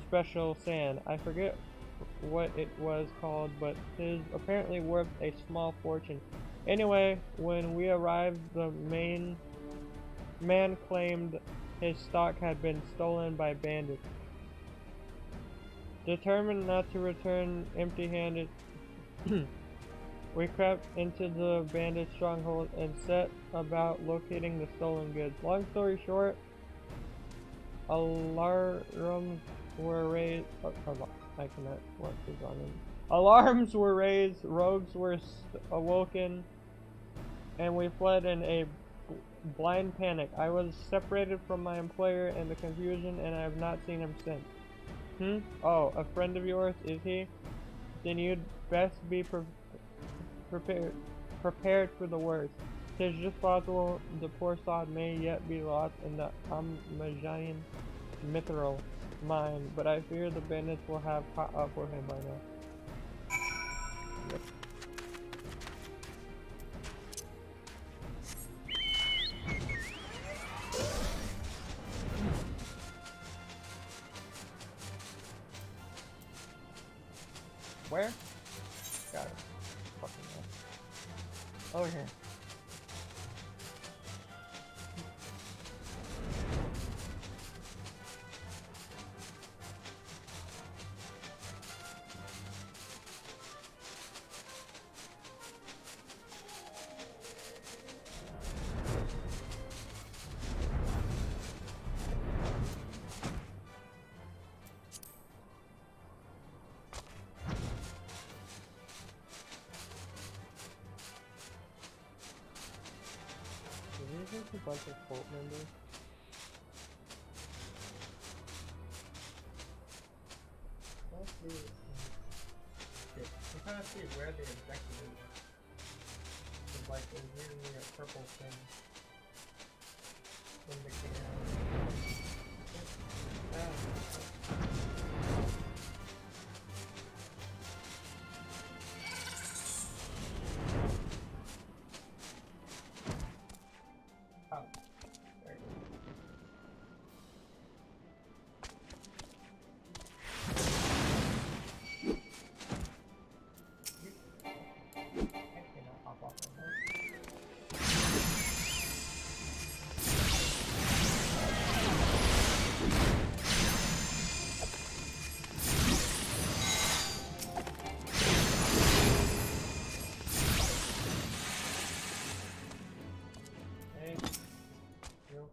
special sand. I forget what it was called, but 'tis apparently worth a small fortune. Anyway, when we arrived, the man claimed his stock had been stolen by bandits. Determined not to return empty-handed, we crept into the bandit stronghold and set about locating the stolen goods. Long story short, alarms were raised. I cannot. What is on it? Alarms were raised. Rogues were awoken, and we fled in a blind panic. I was separated from my employer in the confusion, and I have not seen him since. Oh, a friend of yours, is he? Then you'd best be prepared for the worst. 'Tis just possible the poor sod may yet be lost in the Amazonian mithril mine, but I fear the bandits will have caught up with him by now. Yep. Where? Got it. Fucking hell. Oh, here. There's a bunch of cult members. Let's see. I'm trying to see where the objective is. It's like there's usually a purple thing in the can.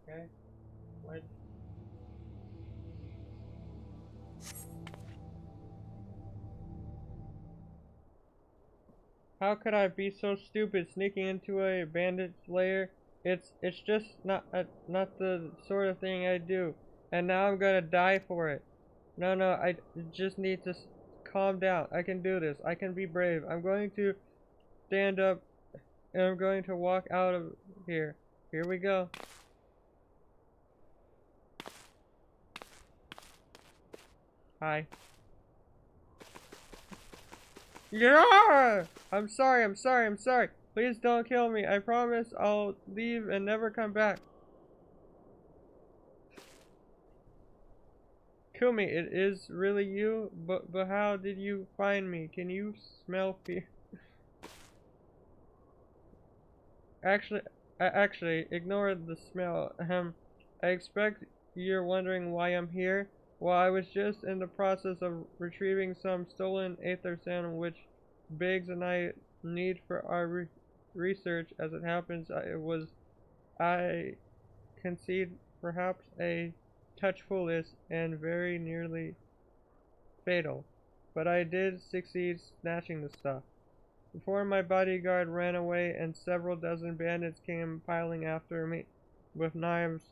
Okay. What? How could I be so stupid sneaking into a bandit's lair? It's just not the sort of thing I do, and now I'm gonna die for it. No, I just need to calm down. I can do this. I can be brave. I'm going to stand up, and I'm going to walk out of here. Here we go. Hi. Yeah! I'm sorry. Please don't kill me. I promise I'll leave and never come back. Kill me. It is really you? But how did you find me? Can you smell fear? Actually, ignore the smell. I expect you're wondering why I'm here. Well, I was just in the process of retrieving some stolen aether sand which Biggs and I need for our research. As it happens, I concede perhaps a touch foolish and very nearly fatal, but I did succeed snatching the stuff. Before my bodyguard ran away and several dozen bandits came piling after me with knives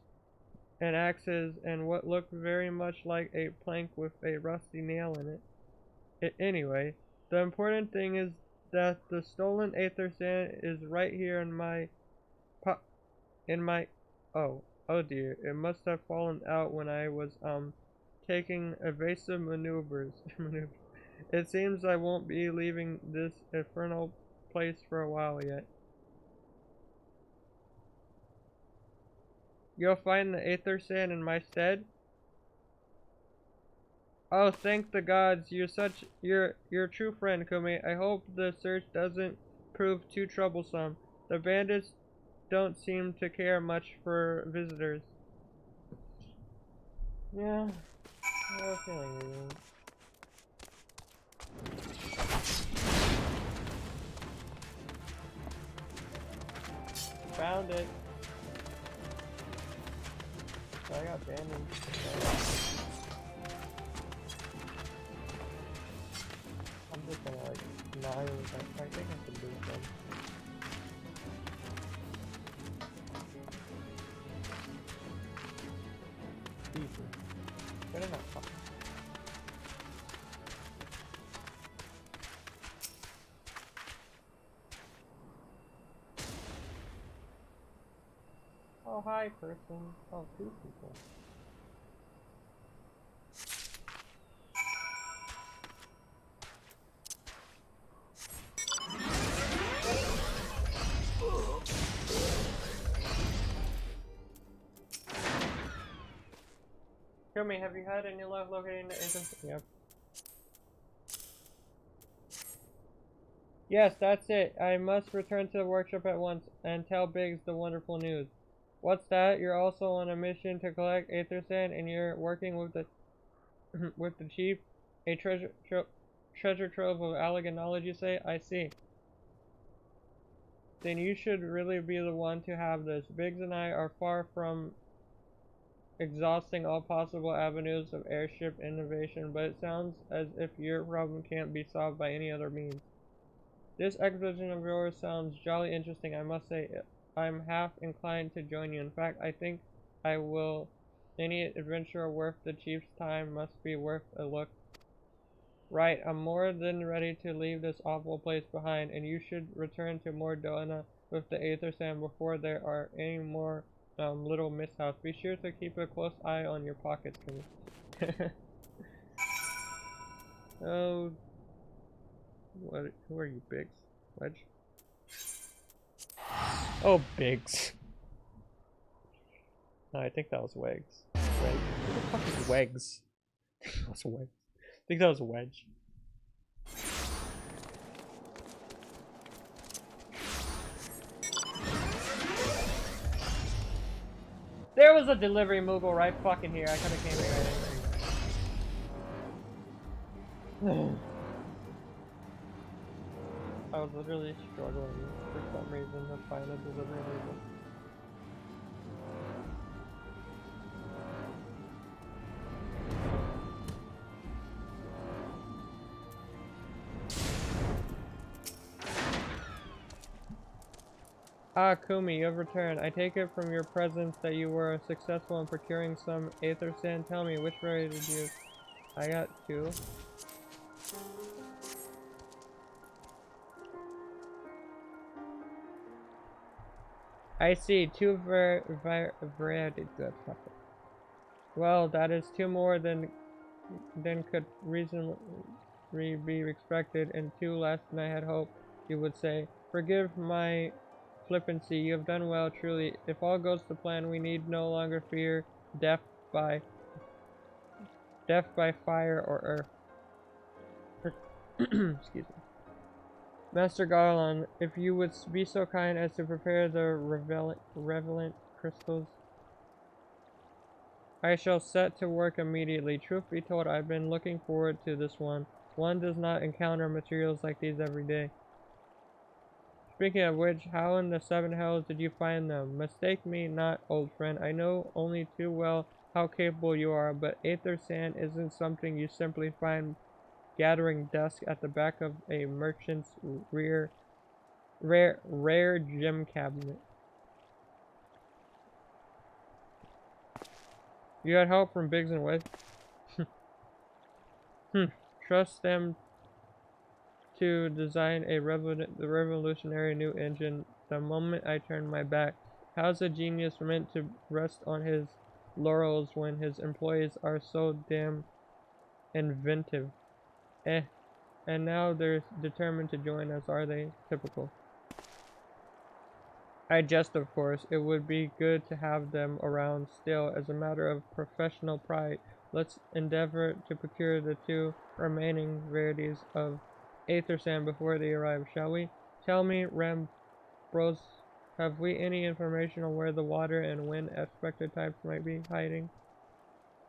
and axes and what looked very much like a plank with a rusty nail in it. Anyway, The important thing is that the stolen Aether Sand is right here in my oh dear, it must have fallen out when I was taking evasive maneuvers. It seems I won't be leaving this infernal place for a while yet. You'll find the Aether Sand in my stead? Oh, thank the gods, you're a true friend, Kumi. I hope the search doesn't prove too troublesome. The bandits don't seem to care much for visitors. Yeah, I have a feeling we will. Found it. I got bandaged. I'm just gonna like not even I think I can do them. Easy. Good enough. Oh, hi, person. Oh, two people. Kumi, have you had any luck locating the entrance? Yep. Yes, that's it. I must return to the workshop at once and tell Biggs the wonderful news. What's that? You're also on a mission to collect Aether Sand, and you're working with the with the chief, a treasure trove of elegant knowledge, you say? I see. Then you should really be the one to have this. Biggs and I are far from exhausting all possible avenues of airship innovation, but it sounds as if your problem can't be solved by any other means. This expedition of yours sounds jolly interesting, I must say. I'm half inclined to join you. In fact, I think I will. Any adventure worth the chief's time must be worth a look. Right, I'm more than ready to leave this awful place behind, and you should return to Mordona with the Aether Sand before there are any more little mishaps. Be sure to keep a close eye on your pockets, Kimmy. Oh, what? Who are you, Biggs? Wedge? Oh, Biggs. No, I think that was Wags. Wedge. Who the fuck is Wags? That was Wags. I think that was Wedge. There was a delivery Moogle right fucking here. I could have came here right anyway. I was literally struggling for some reason to find a delivery Moogle. Ah, Kumi, you have returned. I take it from your presence that you were successful in procuring some Aether Sand. Tell me, which variety did you... I got 2. I see, 2 varieties. Good. Well, that is 2 more than could reasonably be expected, and 2 less than I had hoped you would say. Forgive my flippancy, you have done well, truly. If all goes to plan, we need no longer fear death by fire or earth. Excuse me. Master Garland, if you would be so kind as to prepare the relevant crystals, I shall set to work immediately. Truth be told, I've been looking forward to this one. One does not encounter materials like these every day. Speaking of which, how in the 7 hells did you find them? Mistake me not, old friend. I know only too well how capable you are, but Aether Sand isn't something you simply find gathering dust at the back of a merchant's rare gem cabinet. You had help from Biggs and West. Trust them to design a revolutionary new engine the moment I turned my back. How's a genius meant to rest on his laurels when his employees are so damn inventive? Eh. And now they're determined to join us, are they? Typical. I jest, of course. It would be good to have them around still. As a matter of professional pride, let's endeavor to procure the 2 remaining varieties of Aether Sand before they arrive, shall we? Tell me, Rambros, have we any information on where the water and wind expected types might be hiding?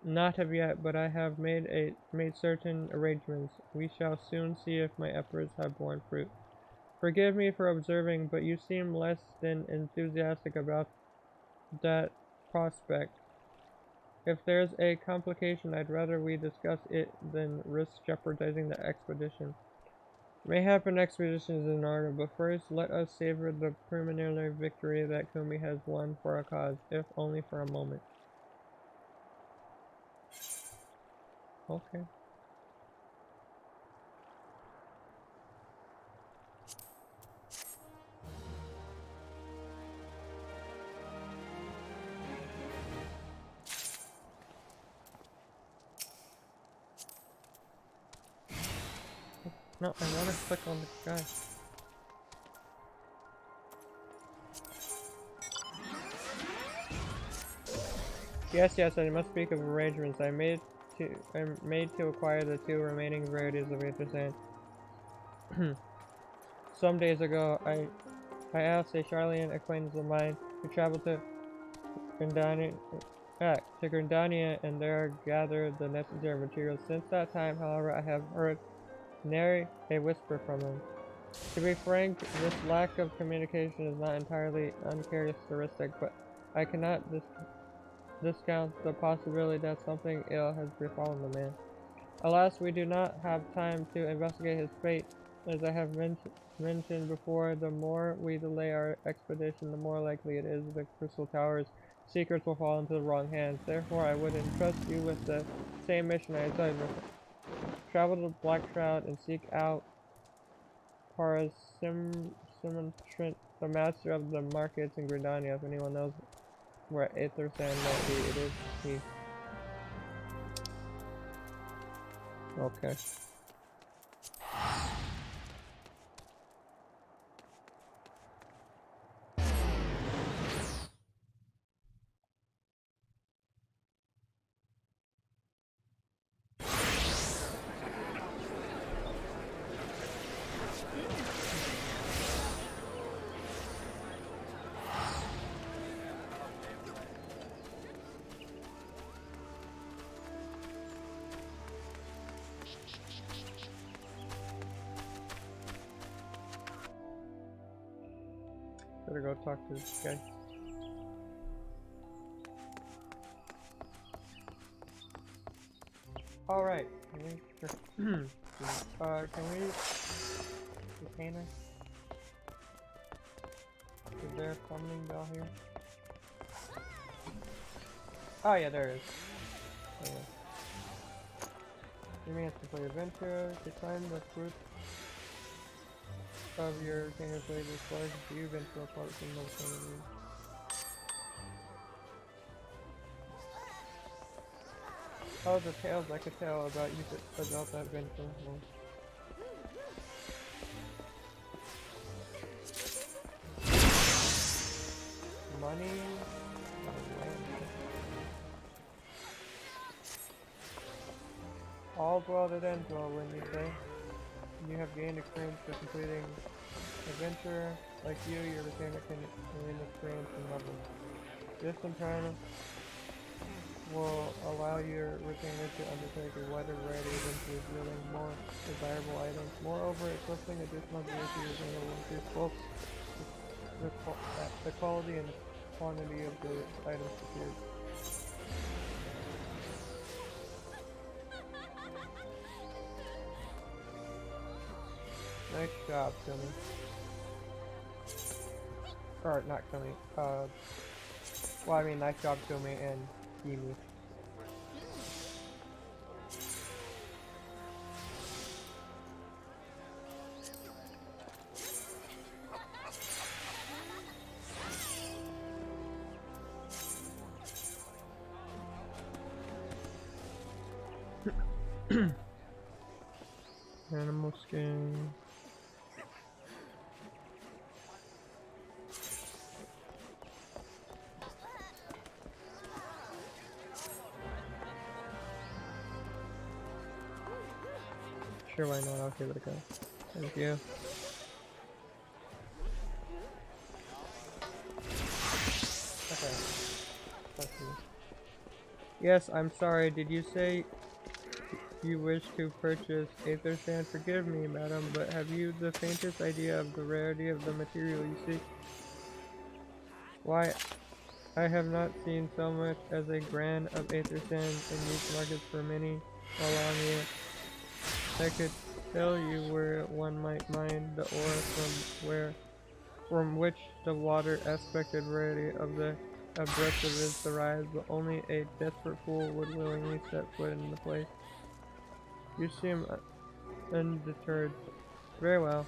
Not of yet, but I have made certain arrangements. We shall soon see if my efforts have borne fruit. Forgive me for observing, but you seem less than enthusiastic about that prospect. If there's a complication, I'd rather we discuss it than risk jeopardizing the expedition. Mayhap an expedition is in order, but first let us savor the preliminary victory that Kumi has won for our cause, if only for a moment. Okay. No, I want to click on the guy. Yes, I must speak of arrangements I made to acquire the 2 remaining varieties of Aether Sand. Some days ago, I asked a Charlian acquaintance of mine to travel to Grindania and there gather the necessary materials. Since that time, however, I have heard nary a whisper from him. To be frank, this lack of communication is not entirely uncharacteristic, but I cannot discount the possibility that something ill has befallen the man. Alas, we do not have time to investigate his fate. As I have mentioned before, the more we delay our expedition, the more likely it is the Crystal Tower's secrets will fall into the wrong hands. Therefore, I would entrust you with the same mission I assigned with. Travel to Black Shroud and seek out Parasimontrent, the master of the markets in Gridania. If anyone knows where Aether Sand might be, it is he. Okay. Better go talk to this guy. Alright, can we container? Is there a summoning bell here? Oh yeah, there is. Oh, yeah. You may have to play adventure to climb the fruit of your retainer's way to explosion for you eventual apart from the alternative. Oh, the tales I could tell about you about that venture. Well, money. All's well that ends well, when you say. You have gained experience for completing adventure. Like you, your retainer can gain experience and levels. This in turn will allow your retainer to undertake a wider variety of adventures, yielding more desirable items. Moreover, equipping additional gear to your retainer will increase both the quality and quantity of the items secured. Nice job, Kumi. Or, not Kumi. Well, I mean, nice job, Kumi and Kimi. Animal skin. Sure, why not? I'll give it a go. Thank you. Okay. Thank you. Yes, I'm sorry. Did you say you wish to purchase Aether Sand? Forgive me, madam, but have you the faintest idea of the rarity of the material you seek? Why, I have not seen so much as a gram of Aether Sand in these markets for many a long year. I could tell you where one might mine the ore from which the water aspected variety of the breadth of it derives, but only a desperate fool would willingly set foot in the place. You seem undeterred. Very well.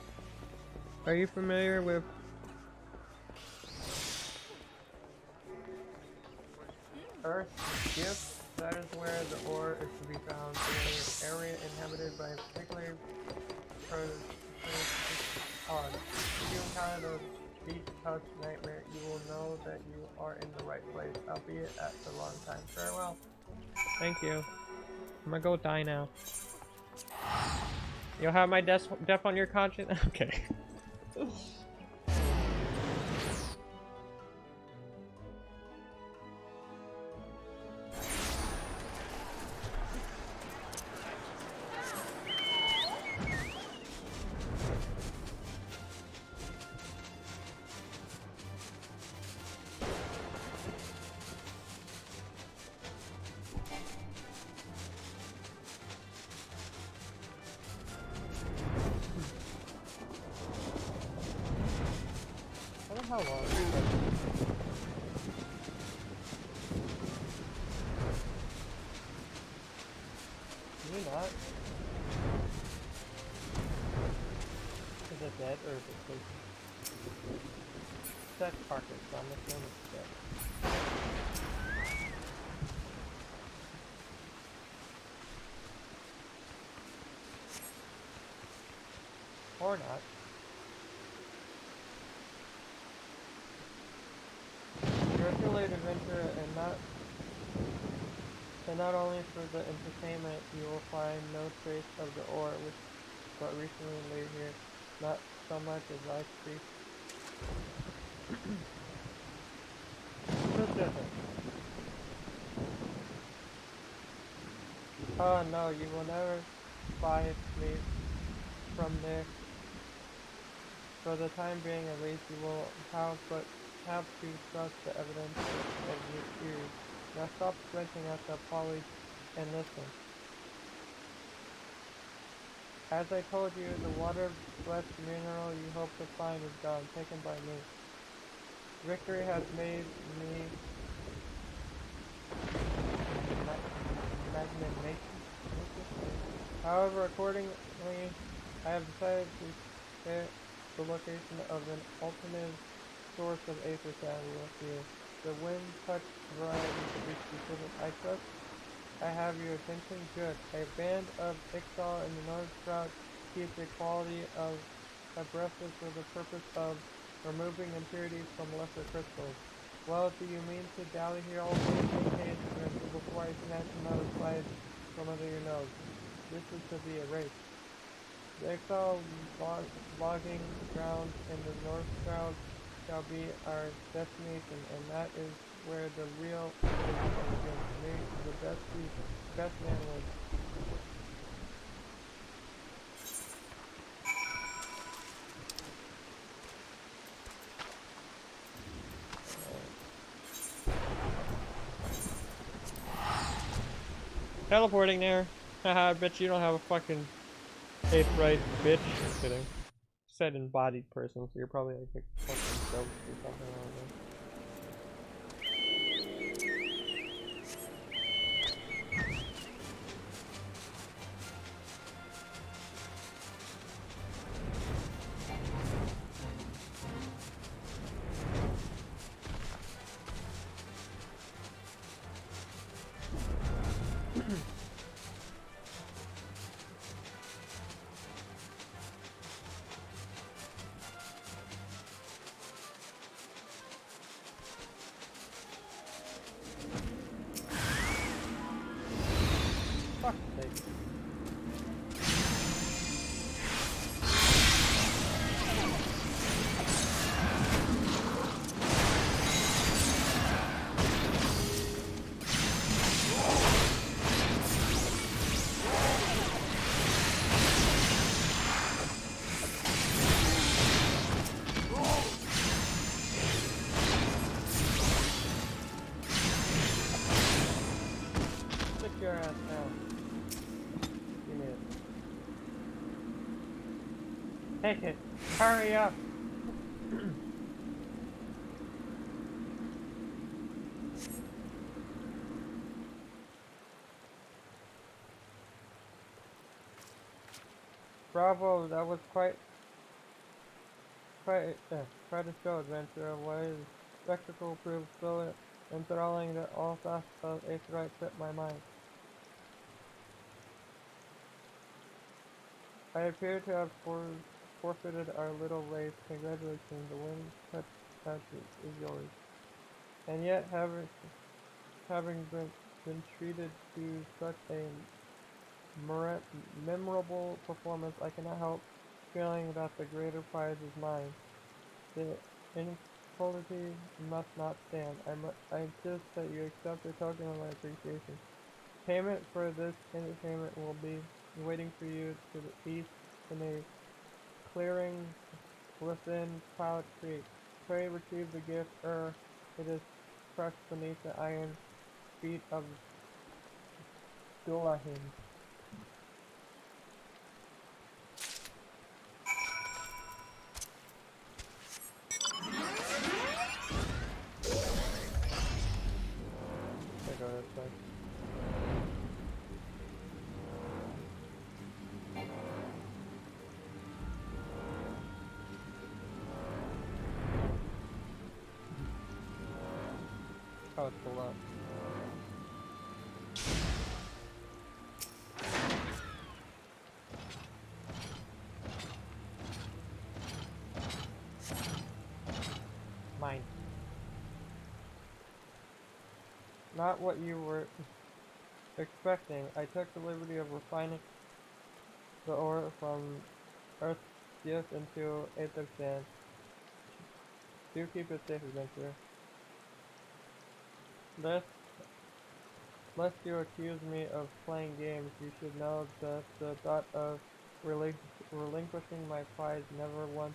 Are you familiar with Earth's gift? That is where the ore is to be found, in an area inhabited by a particularly odd. If you encounter those deep-touch nightmare, you will know that you are in the right place, albeit at the wrong time. Farewell. Thank you. I'm gonna go die now. You'll have my death on your conscience? Okay. I don't know how long. Can you not? Is it dead or is it sleeping? That carcass, so I'm assuming it's dead. Or not. You're a two-late adventure, and not only for the entertainment, you will find no trace of the ore which but recently laid here, not so much as life creep. So different. Oh no, you will never buy me from there. For the time being, at least, you will have to trust the evidence of your theories. Now stop squinting at the foliage and listen. As I told you, the water-blessed mineral you hope to find is gone, taken by me. Victory has made me magnanimous. However, accordingly, I have decided to share the location of an alternative source of Aether Sand with you. The wind-touched variety to be specific. I trust I have your attention. Good. A band of Ixal in the North Shroud keeps a quality of abreast for the purpose of removing impurities from lesser crystals. Well, do you mean to dally here all day? Maintain ignorance before I snatch another slice from under your nose. This is to be erased. The Ixal logging ground in the North Shroud shall be our destination, and that is where the real adventure begins. May the best man wins. Teleporting there. Haha, I bet you don't have a fucking eighth right, bitch. Just kidding. Said embodied person, so you're probably like a fucking ghost or something, I don't know. Your ass down. Give me it. Take it. Hurry up. Bravo, that was quite a show, adventure. Why the spectacle proved so enthralling that all thoughts of Aetheryte slipped my mind. I appear to have forfeited our little race. Congratulations, the wind touch is yours. And yet, having been treated to such a memorable performance, I cannot help feeling that the greater prize is mine. The inequality must not stand. I insist that you accept a token of my appreciation. Payment for this entertainment will be waiting for you to the east in a clearing within Cloud Creek. Pray retrieve the gift, it is crushed beneath the iron feet of Dullahin. I go this way. Oh, it's full up. Mine. Not what you were expecting. I took the liberty of refining the ore from Earth's gift into Aether sand. Do keep it safe, adventurer. Lest you accuse me of playing games, you should know that the thought of relinquishing my prize never once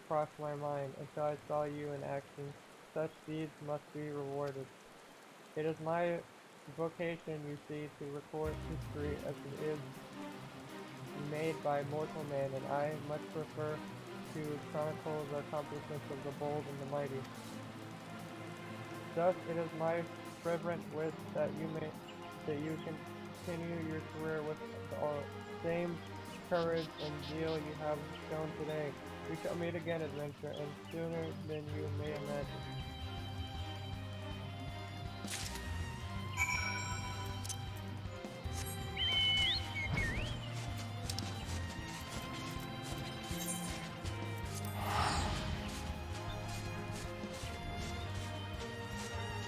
crossed my mind until I saw you in action. Such deeds must be rewarded. It is my vocation, you see, to record history as it is made by mortal man, and I much prefer to chronicle the accomplishments of the bold and the mighty. Thus, it is my fervent wish that you continue your career with the same courage and zeal you have shown today. We shall meet again, adventurer, and sooner than you may imagine.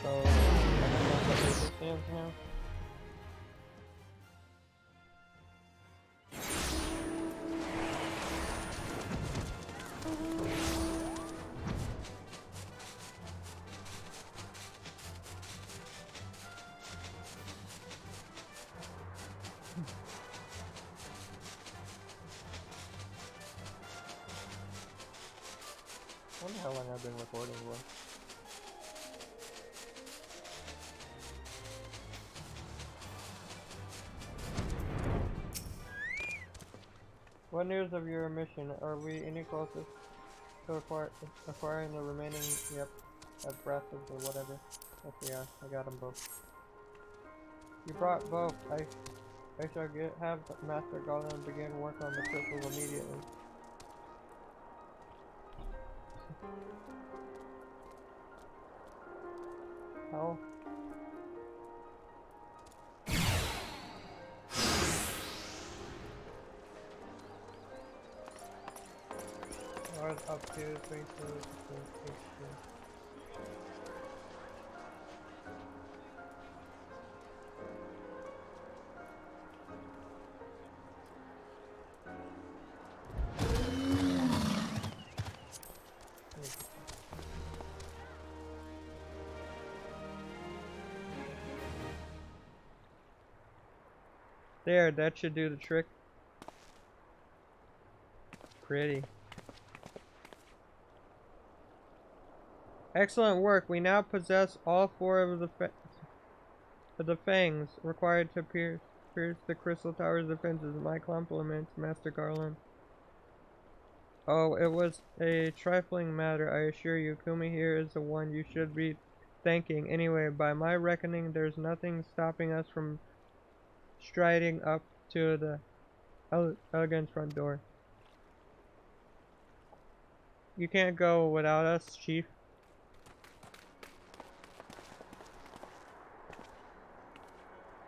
So, I don't know what it stands now. I wonder how long I've been recording for. What news of your mission? Are we any closer to acquiring the remaining, breath of the whatever? Yes we are. I got them both. You brought both. I shall have Master Golem begin work on the crystal immediately. How? Ours up to 3 2 There, that should do the trick. Pretty. Excellent work. We now possess all four of the fangs required to pierce the Crystal Tower's defenses. My compliments, Master Garland. Oh, it was a trifling matter, I assure you. Kumi here is the one you should be thanking. Anyway, by my reckoning, there's nothing stopping us from striding up to the elegant front door. You can't go without us, Chief.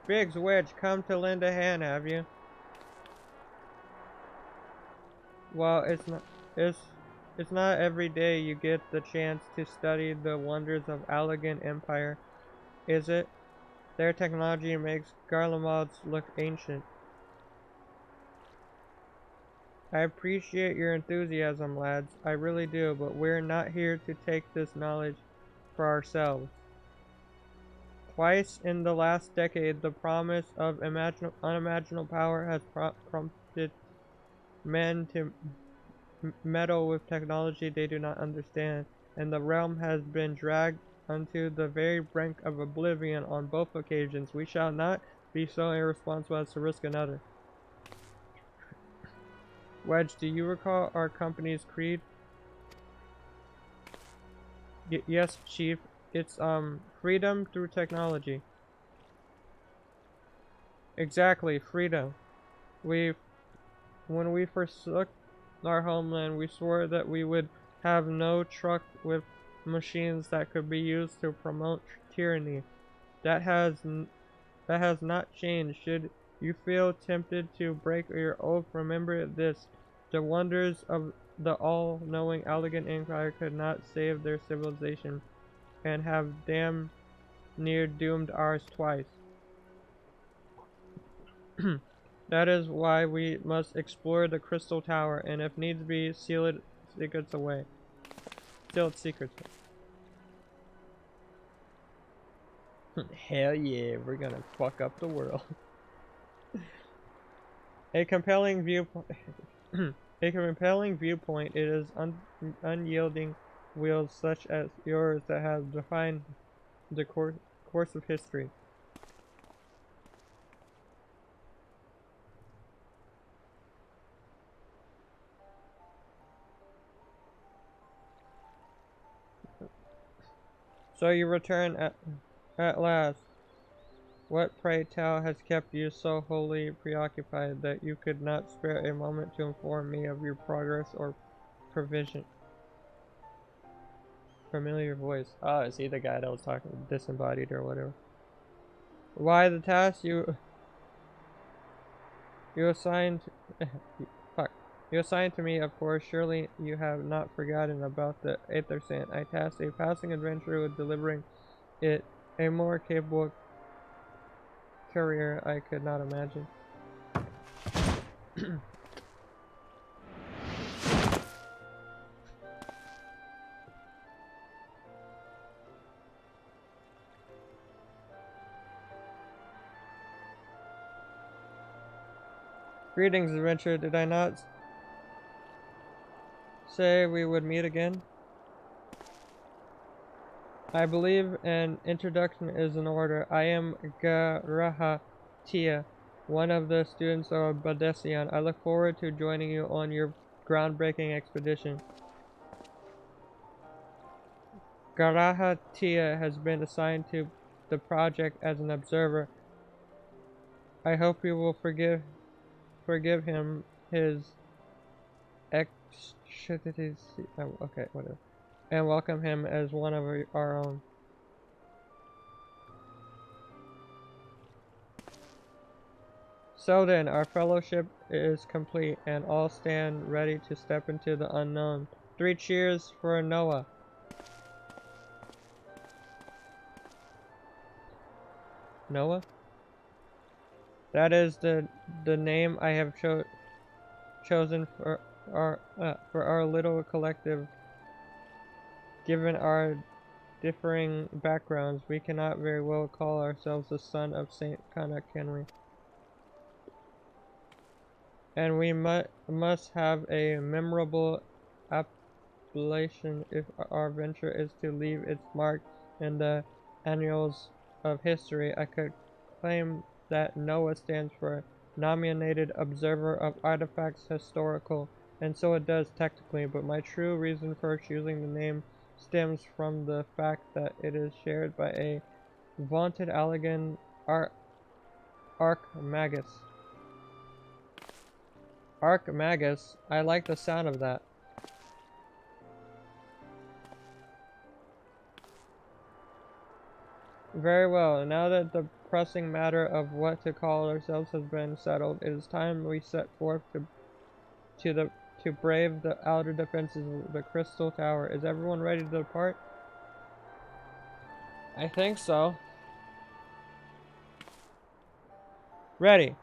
Biggs, Wedge, come to lend a hand, have you? Well, it's not every day you get the chance to study the wonders of Allegan Empire, is it? Their technology makes Garlemald's look ancient. I appreciate your enthusiasm, lads. I really do, but we're not here to take this knowledge for ourselves. Twice in the last decade, the promise of unimaginable power has prompted men to meddle with technology they do not understand, and the realm has been dragged unto the very brink of oblivion on both occasions. We shall not be so irresponsible as to risk another. Wedge, do you recall our company's creed? Yes, Chief. It's, freedom through technology. Exactly, freedom. When we forsook our homeland, we swore that we would have no truck with machines that could be used to promote tyranny. That has not changed. Should you feel tempted to break your oath, remember this. The wonders of the all-knowing Allegan Empire could not save their civilization, and have damn near doomed ours twice. That is why we must explore the Crystal Tower, and if needs be, seal its secrets away. Hell yeah, we're gonna fuck up the world. A compelling viewpoint. A compelling viewpoint. It is unyielding wheels such as yours that have defined the course of history. So you return at last. What, pray tell, has kept you so wholly preoccupied that you could not spare a moment to inform me of your progress or provision? Familiar voice. Oh, is he the guy that was talking disembodied or whatever? Why, the task you assigned fuck. You assigned to me, of course. Surely you have not forgotten about the Aether Sand. I tasked a passing adventurer with delivering it. A more capable courier I could not imagine. Greetings, adventurer. Did I not say we would meet again? I believe an introduction is in order. I am Garaha Tia, one of the students of Badesian. I look forward to joining you on your groundbreaking expedition. Garaha Tia has been assigned to the project as an observer. I hope you will forgive him his okay, whatever, and welcome him as one of our own. So then, our fellowship is complete, and all stand ready to step into the unknown. 3 cheers for Noah. Noah? That is the name I have chosen for our little collective. Given our differing backgrounds, we cannot very well call ourselves the son of Saint Kana, can we? and we must have a memorable appellation if our venture is to leave its mark in the annals of history. I could claim that NOAA stands for Nominated Observer of Artifacts Historical, and so it does technically, but my true reason for choosing the name stems from the fact that it is shared by a vaunted Allegan Archmagus. Archmagus? I like the sound of that. Very well, now that the pressing matter of what to call ourselves has been settled, it is time we set forth to brave the outer defenses of the Crystal Tower. Is everyone ready to depart? I think so. Ready.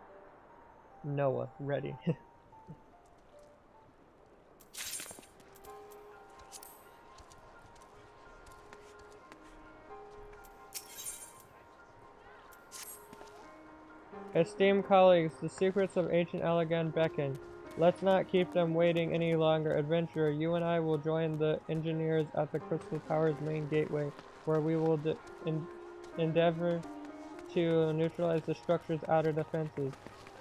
Noah, ready. Esteemed colleagues, the secrets of ancient Allegan beckon. Let's not keep them waiting any longer. Adventurer, you and I will join the engineers at the Crystal Tower's main gateway, where we will endeavor to neutralize the structure's outer defenses.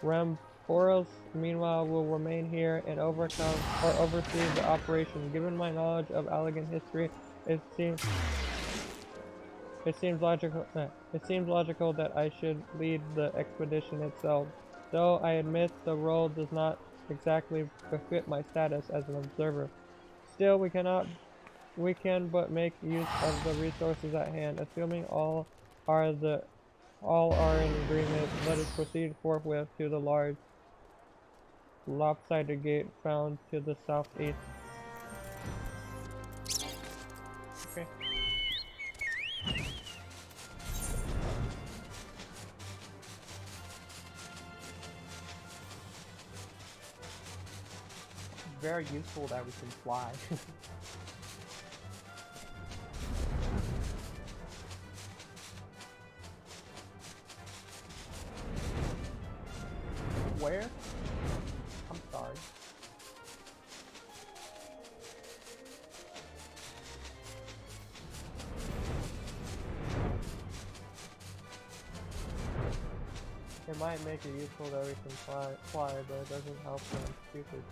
Ramboros, meanwhile, will remain here and oversee the operation. Given my knowledge of Allegan history, it seems logical that I should lead the expedition itself, though I admit the role does not exactly befit my status as an observer. Still, we can but make use of the resources at hand. Assuming all are in agreement, let us proceed forthwith to the large lopsided gate found to the southeast. Okay. Very useful that we can fly. Where? I'm sorry. It might make it useful that we can fly, but it doesn't help when I'm stupid.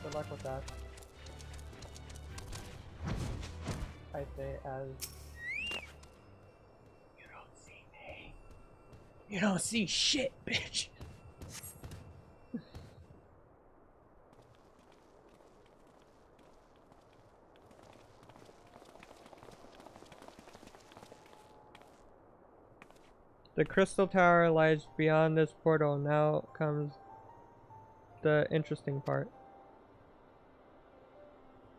Good luck with that. I say as... You don't see me. You don't see shit, bitch. The Crystal Tower lies beyond this portal. Now comes the interesting part.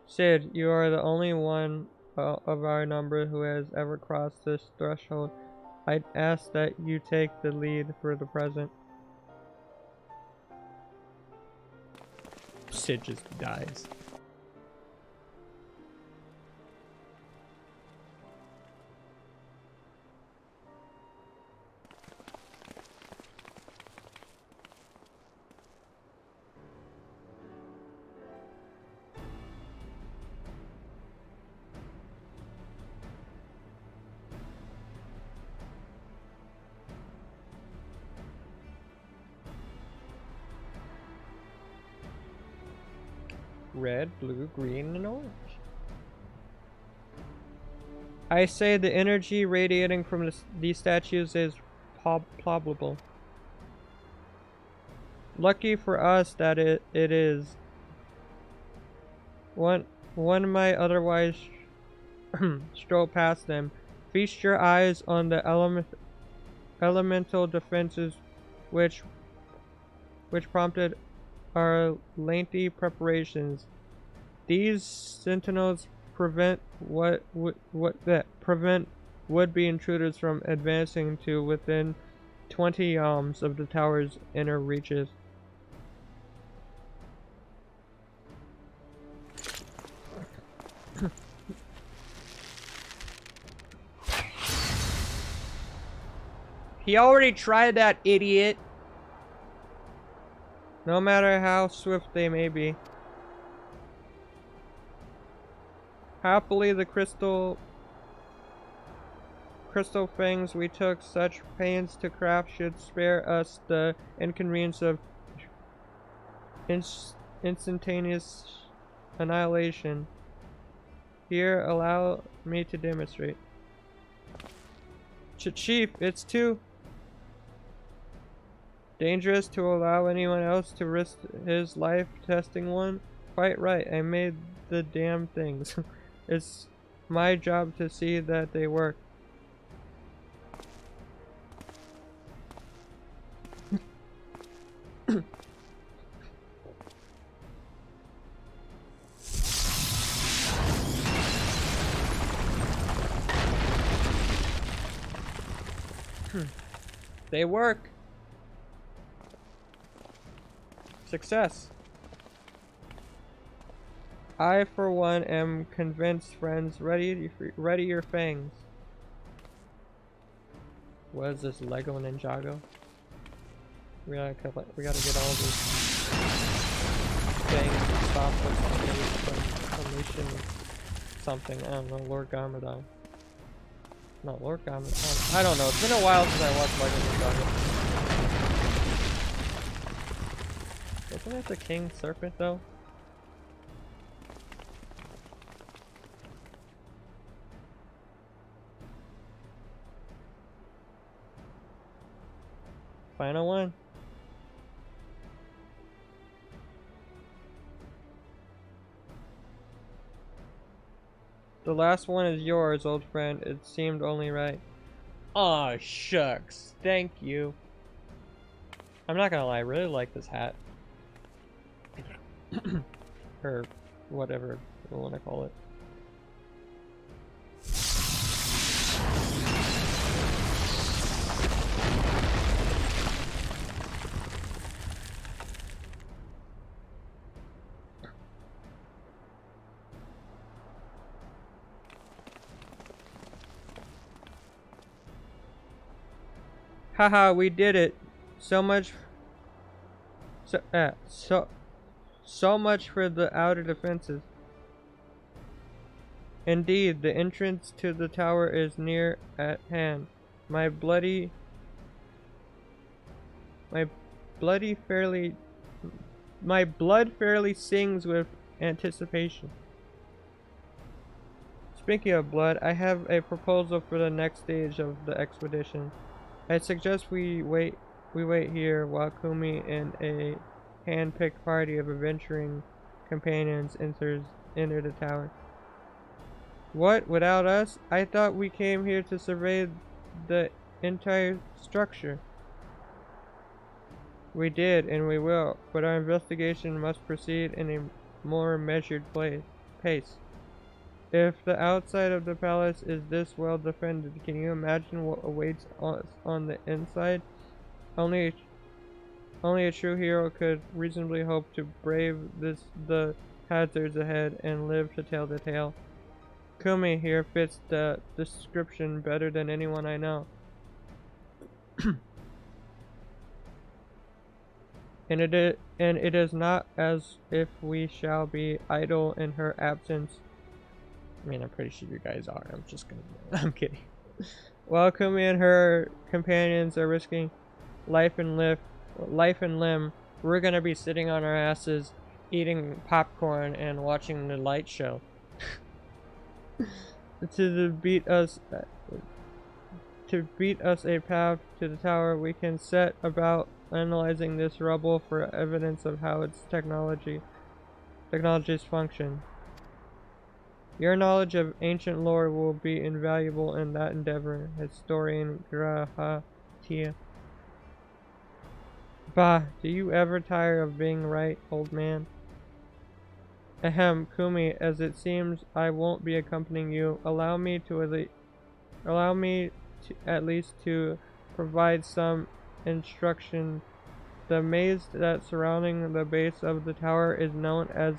Sid, you are the only one of our number who has ever crossed this threshold. I'd ask that you take the lead for the present. Sid just dies. Red, blue, green, and orange. I say the energy radiating from these statues is palpable. Lucky for us that it is. One might otherwise stroll past them. Feast your eyes on the elemental defenses which prompted our lengthy preparations. These sentinels prevent would-be intruders from advancing to within 20 yalms of the tower's inner reaches. He already tried that, idiot. No matter how swift they may be. Happily, the crystal fangs we took such pains to craft should spare us the inconvenience of instantaneous annihilation. Here, allow me to demonstrate. Chief, it's too dangerous to allow anyone else to risk his life testing one. Quite right, I made the damn things. It's my job to see that they work. They work. Success. I, for one, am convinced, friends. Ready your fangs. What is this, Lego Ninjago? We gotta get all these fangs and stop us unleashing something. I don't know, Lord Gamadon. No, Lord Gamadon. I don't know. It's been a while since I watched Lego Ninjago. Wasn't it the King Serpent though? Final one. The last one is yours, old friend. It seemed only right. Aw, shucks. Thank you. I'm not gonna lie, I really like this hat. Or whatever you want to call it. Haha, we did it. So much for the outer defenses. Indeed, the entrance to the tower is near at hand. My blood fairly sings with anticipation. Speaking of blood, I have a proposal for the next stage of the expedition. I suggest we wait here while Kumi and a hand-picked party of adventuring companions enter the tower. What? Without us? I thought we came here to survey the entire structure. We did, and we will, but our investigation must proceed in a more measured pace. If the outside of the palace is this well defended, can you imagine what awaits us on the inside? Only a true hero could reasonably hope to brave the hazards ahead and live to tell the tale. Kumi here fits the description better than anyone I know. And it is not as if we shall be idle in her absence. I mean, I'm pretty sure you guys are. I'm kidding. While Kumi and her companions are risking life and limb, we're gonna be sitting on our asses, eating popcorn and watching the light show. To beat us a path to the tower, we can set about analyzing this rubble for evidence of how its technologies function. Your knowledge of ancient lore will be invaluable in that endeavor, historian Grahatia. Bah, do you ever tire of being right, old man? Ahem, Kumi, as it seems I won't be accompanying you, allow me at least to provide some instruction. The maze that surrounding the base of the tower is known as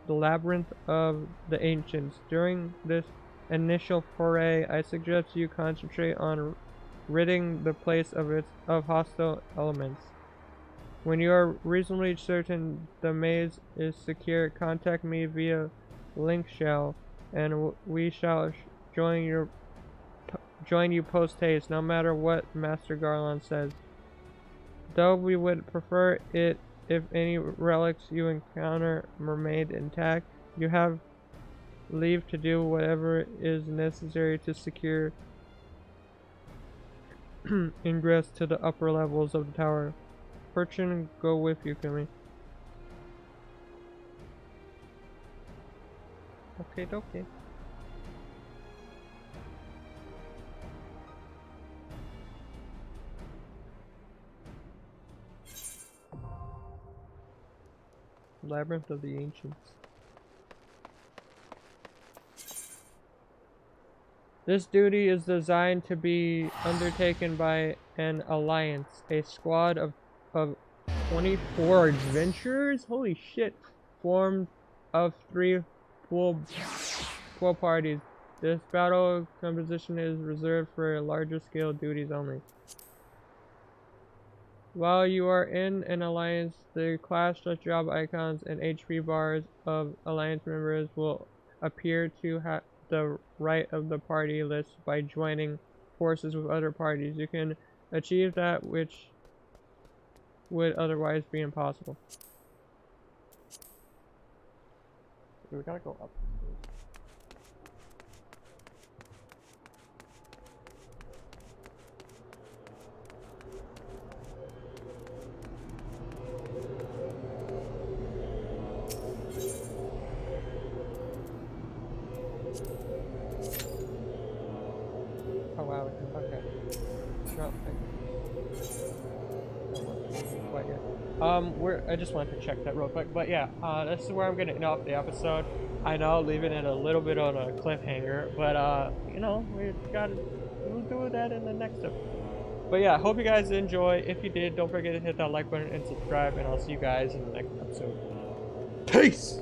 the Labyrinth of the Ancients. During this initial foray, I suggest you concentrate on ridding the place of hostile elements. When you are reasonably certain the maze is secure, contact me via link shell, and we shall join you post haste, no matter what Master Garland says. Though we would prefer it if any relics you encounter remained intact, you have leave to do whatever is necessary to secure ingress to the upper levels of the tower. Fortune go with you, Kumi. Okay. Labyrinth of the Ancients. This duty is designed to be undertaken by an alliance, a squad of 24 adventurers? Holy shit! Formed of 3 full parties. This battle composition is reserved for larger scale duties only. While you are in an alliance, the class job icons and HP bars of alliance members will appear to the right of the party list by joining forces with other parties. You can achieve that which would otherwise be impossible. We gotta go up. Oh wow, okay. No, quite yet. I just wanted to check that real quick, but yeah, this is where I'm gonna end off the episode. I know, leaving it a little bit on a cliffhanger, but you know, we'll do that in the next episode. But yeah, hope you guys enjoy. If you did, don't forget to hit that like button and subscribe, and I'll see you guys in the next episode. Peace!